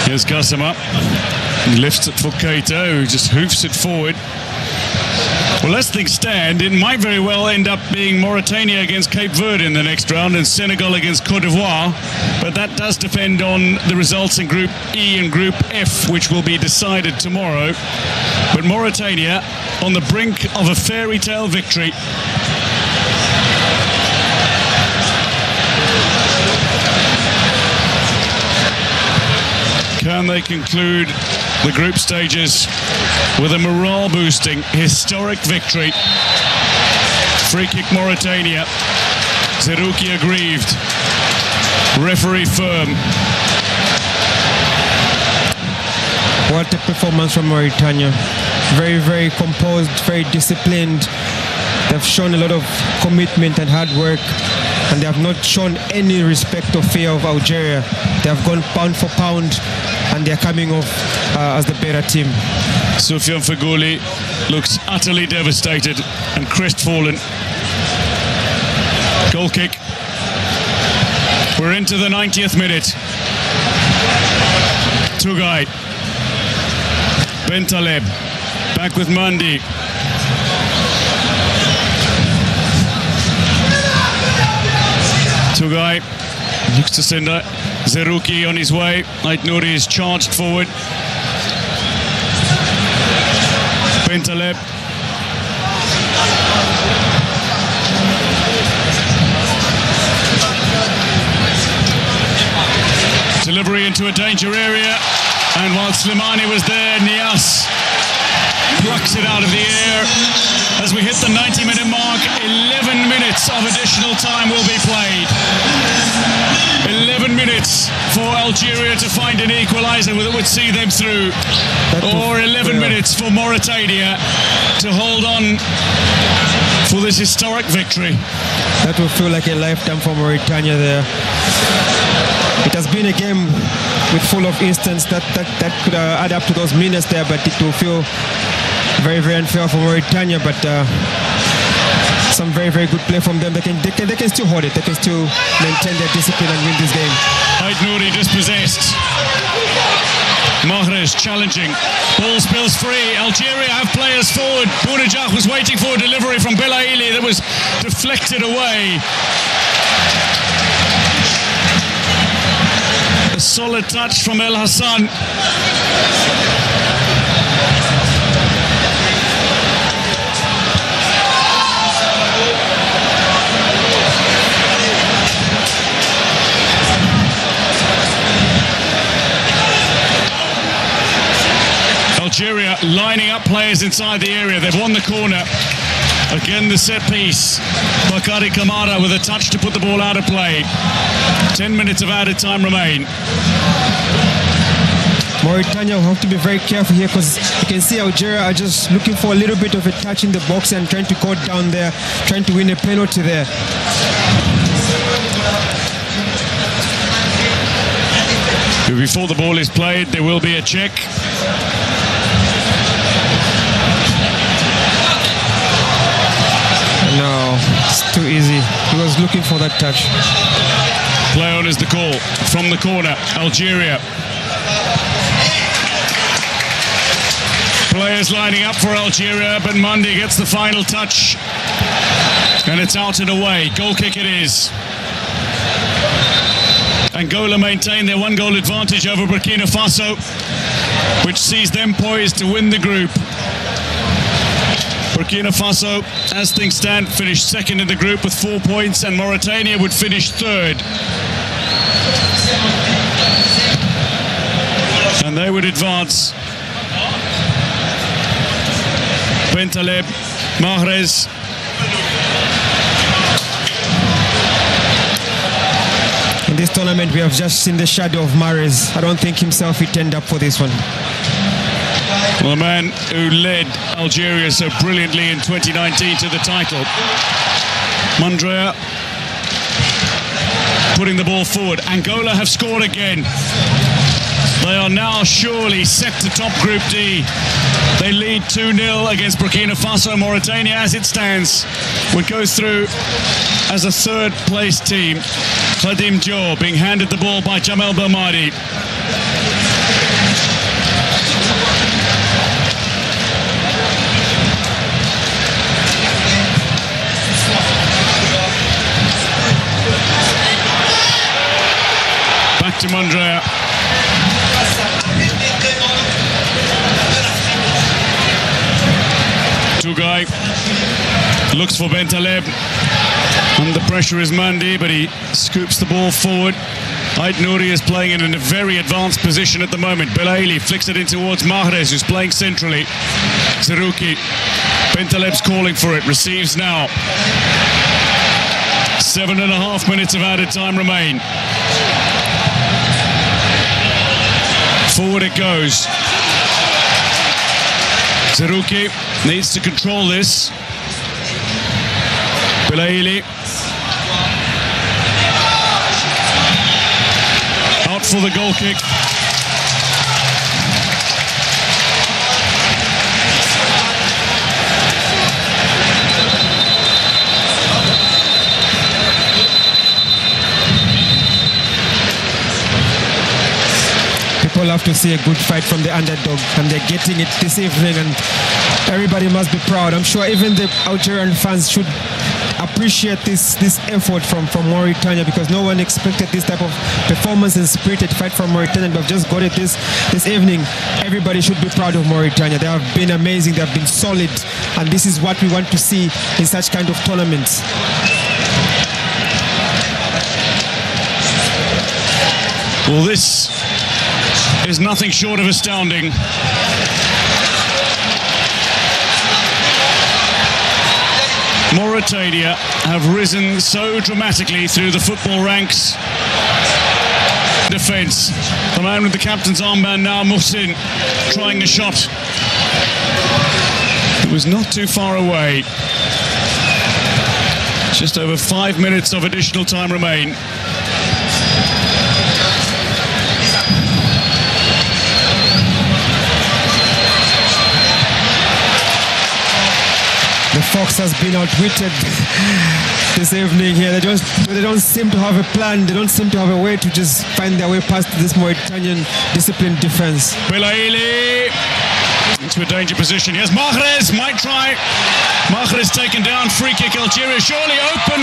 Here's Gassama. Lifts it for Keita, who just hoofs it forward. Well, as things stand, it might very well end up being Mauritania against Cape Verde in the next round and Senegal against Cote d'Ivoire. But that does depend on the results in Group E and Group F, which will be decided tomorrow. But Mauritania on the brink of a fairy tale victory. Can they conclude the group stages with a morale-boosting, historic victory? Free kick Mauritania. Zerouki aggrieved. Referee firm. What a performance from Mauritania. Very, very composed, very disciplined. They've shown a lot of commitment and hard work, and they have not shown any respect or fear of Algeria. They have gone pound for pound, and they're coming off as the better team. Soufiane Feghouli looks utterly devastated and crestfallen. Goal kick. We're into the 90th minute. Tugai. Bentaleb. Back with Mandi. Tugai looks to send Zerouki on his way. Ait Nouri is charged forward. Bentaleb. Delivery into a danger area, and while Slimani was there, Niasse plucks it out of the air. As we hit the 90-minute mark, 11 minutes of additional time will be played. 11 minutes for Algeria to find an equaliser that would see them through, or 11 minutes for Mauritania to hold on for this historic victory. That will feel like a lifetime for Mauritania there. It has been a game with full of instance that could add up to those minutes there, but it will feel very, very unfair for Mauritania. But some very, very good play from them. They can still hold it. They can still maintain their discipline and win this game. Ait Nouri dispossessed. Mahrez challenging. Ball spills free. Algeria have players forward. Bounedjah was waiting for a delivery from Belaïli that was deflected away. A solid touch from El Hassan. Algeria lining up players inside the area. They've won the corner. Again, the set piece. Bakary Kamara with a touch to put the ball out of play. 10 minutes of added time remain. Mauritania will have to be very careful here, because you can see Algeria are just looking for a little bit of a touch in the box and trying to go down there, trying to win a penalty there. Before the ball is played, there will be a check. No, it's too easy. He was looking for that touch. Play on is the call from the corner. Algeria. Players lining up for Algeria, but Mandi gets the final touch. And it's out and away. Goal kick it is. Angola maintain their one-goal advantage over Burkina Faso, which sees them poised to win the group. Burkina Faso, as things stand, finished second in the group with 4 points, and Mauritania would finish third. And they would advance. Bentaleb, Mahrez. In this tournament, we have just seen the shadow of Mahrez. I don't think himself he turned up for this one. Well, the man who led Algeria so brilliantly in 2019 to the title. Mandrea. putting the ball forward. Angola have scored again. They are now surely set to top Group D. They lead 2-0 against Burkina Faso. Mauritania, as it stands, would go through as a third-place team. Khadim Dior being handed the ball by Jamel Belmadi. Back to Mandrea. Tugay looks for Bentaleb. Under pressure is Mandi, but he scoops the ball forward. Ait Nouri is playing in a very advanced position at the moment. Belaili flicks it in towards Mahrez, who's playing centrally. Zerouki. Bentaleb's calling for it. Receives now. 7.5 minutes of added time remain. Forward it goes. Zerouki needs to control this. Belaili. Out for the goal kick. People love to see a good fight from the underdog, and they're getting it this evening, and everybody must be proud. I'm sure even the Algerian fans should appreciate this effort from Mauritania, because no one expected this type of performance and spirited fight from Mauritania. They've just got it this evening. Everybody should be proud of Mauritania. They have been amazing. They have been solid, and this is what we want to see in such kind of tournaments. Well, this is nothing short of astounding. Mauritania have risen so dramatically through the football ranks. Defence. The man with the captain's armband now, Mohsin, trying a shot. It was not too far away. Just over 5 minutes of additional time remain. The Fox has been outwitted this evening here. They don't seem to have a plan. They don't seem to have a way to just find their way past this Mauritanian disciplined defense. Belaili into a danger position. Here's Mahrez, might try. Mahrez taken down. Free kick, Algeria surely open.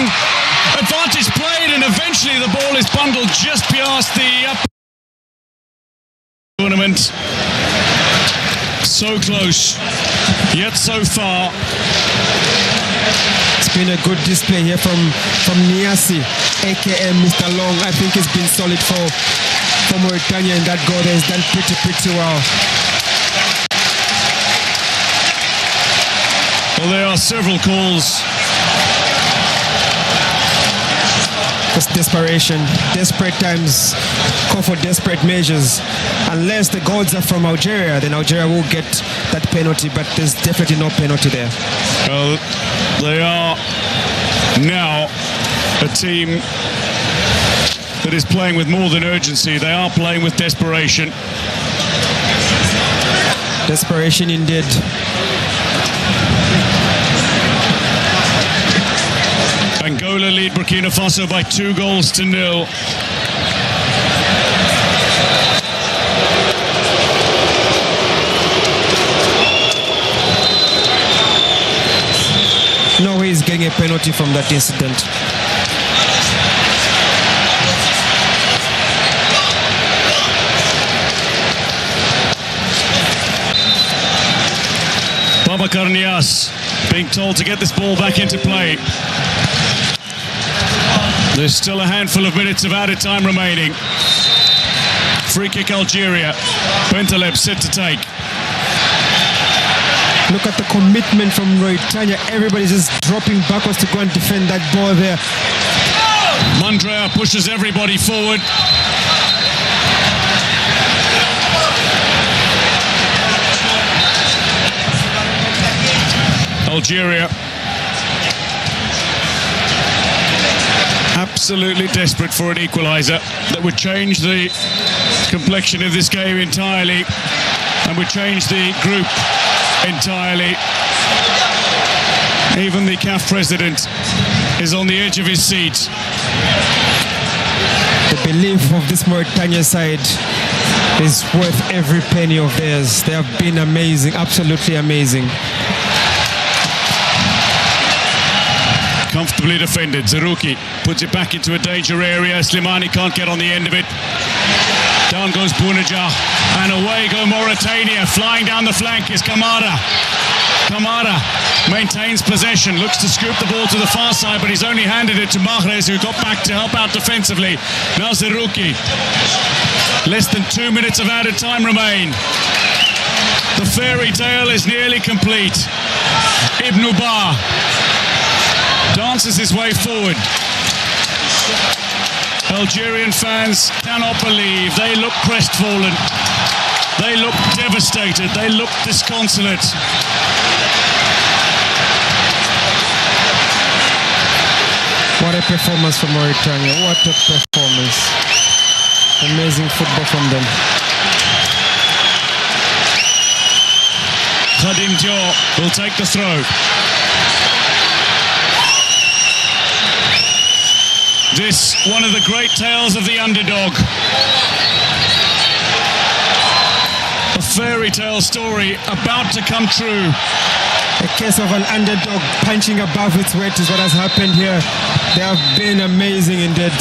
Advantage played, and eventually the ball is bundled just past the upper tournament. So close, yet so far. It's been a good display here from Niassi, aka Mr. Long. I think it's been solid for Mauritania in that goal. He's done pretty well. Well, there are several calls. It's desperation. Desperate times call for desperate measures. Unless the goals are from Algeria, then Algeria will get that penalty, but there's definitely no penalty there. Well, they are now a team that is playing with more than urgency. They are playing with desperation. Desperation indeed. Angola lead Burkina Faso by 2-0. No way he's getting a penalty from that incident. Babacar Niasse being told to get this ball back into play. There's still a handful of minutes of added time remaining. Free kick Algeria. Bentaleb set to take. Look at the commitment from Mauritania. Everybody's just dropping backwards to go and defend that ball there. Mandrea pushes everybody forward. Algeria Absolutely desperate for an equaliser that would change the complexion of this game entirely and would change the group entirely. Even the CAF president is on the edge of his seat. The belief of this Mauritania side is worth every penny of theirs. They have been amazing, absolutely amazing. Comfortably defended. Zerouki puts it back into a danger area. Slimani can't get on the end of it. Down goes Bounedjah, and away go Mauritania. Flying down the flank is Kamara. Kamara maintains possession, looks to scoop the ball to the far side, but he's only handed it to Mahrez, who got back to help out defensively. Now Zerouki. Less than 2 minutes of added time remain. The fairy tale is nearly complete. Ibn Ubar dances his way forward. Algerian fans cannot believe. They look crestfallen. They look devastated. They look disconsolate. What a performance from Mauritania. What a performance. Amazing football from them. Khadim Dior will take the throw. This, one of the great tales of the underdog. A fairy tale story about to come true. A case of an underdog punching above its weight is what has happened here. They have been amazing indeed.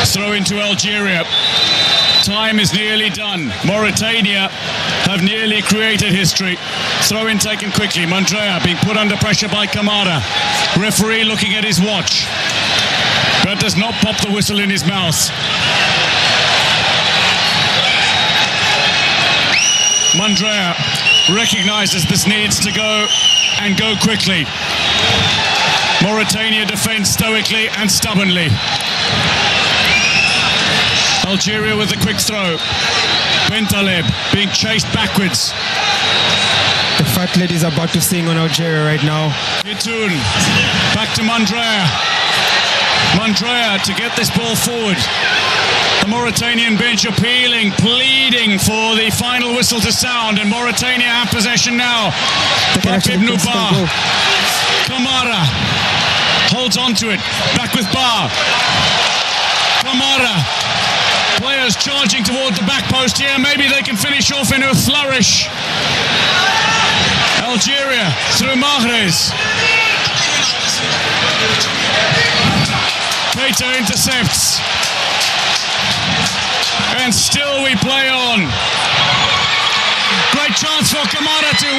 Throw into Algeria. Time is nearly done. Mauritania have nearly created history. Throw in taken quickly. Mandrea being put under pressure by Kamara. Referee looking at his watch, but does not pop the whistle in his mouth. Mandrea recognises this needs to go and go quickly. Mauritania defends stoically and stubbornly. Algeria with a quick throw. Bentaleb being chased backwards. The fat lady is about to sing on Algeria right now. Yitoun back to Mandrea. Mandrea to get this ball forward. The Mauritanian bench appealing, pleading for the final whistle to sound, and Mauritania have possession now. Back Ibn Ubar. Kamara holds on to it. Back with Bar. Kamara. Players charging toward the back post here. Maybe they can finish off in a flourish. Algeria through Mahrez. Keita intercepts. And still we play on. Great chance for Kamara to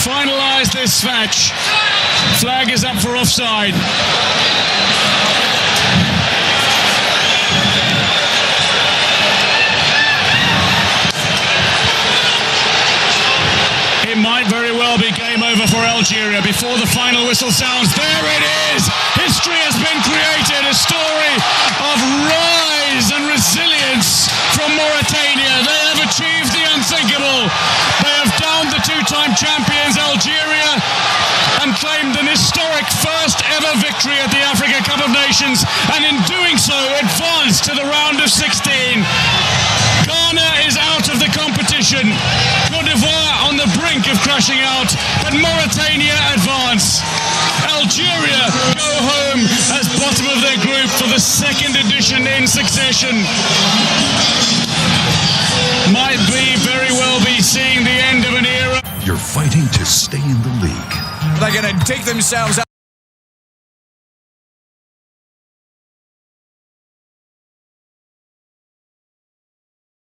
finalise this match. Flag is up for offside. It might very well be game over for Algeria before the final whistle sounds. There it is! History has been created, a story of rise and resilience from Mauritania. They have achieved the unthinkable. They have downed the two-time champions Algeria and claimed an historic first ever victory at the Africa Cup of Nations, and in doing so advanced to the round of 16. Ghana is out of the competition. Côte d'Ivoire on the brink of crashing out, but Mauritania advance. Algeria go home as bottom of their group for the second edition in succession. Might very well be seeing the end of an era. You're fighting to stay in the league. They're going to dig themselves out.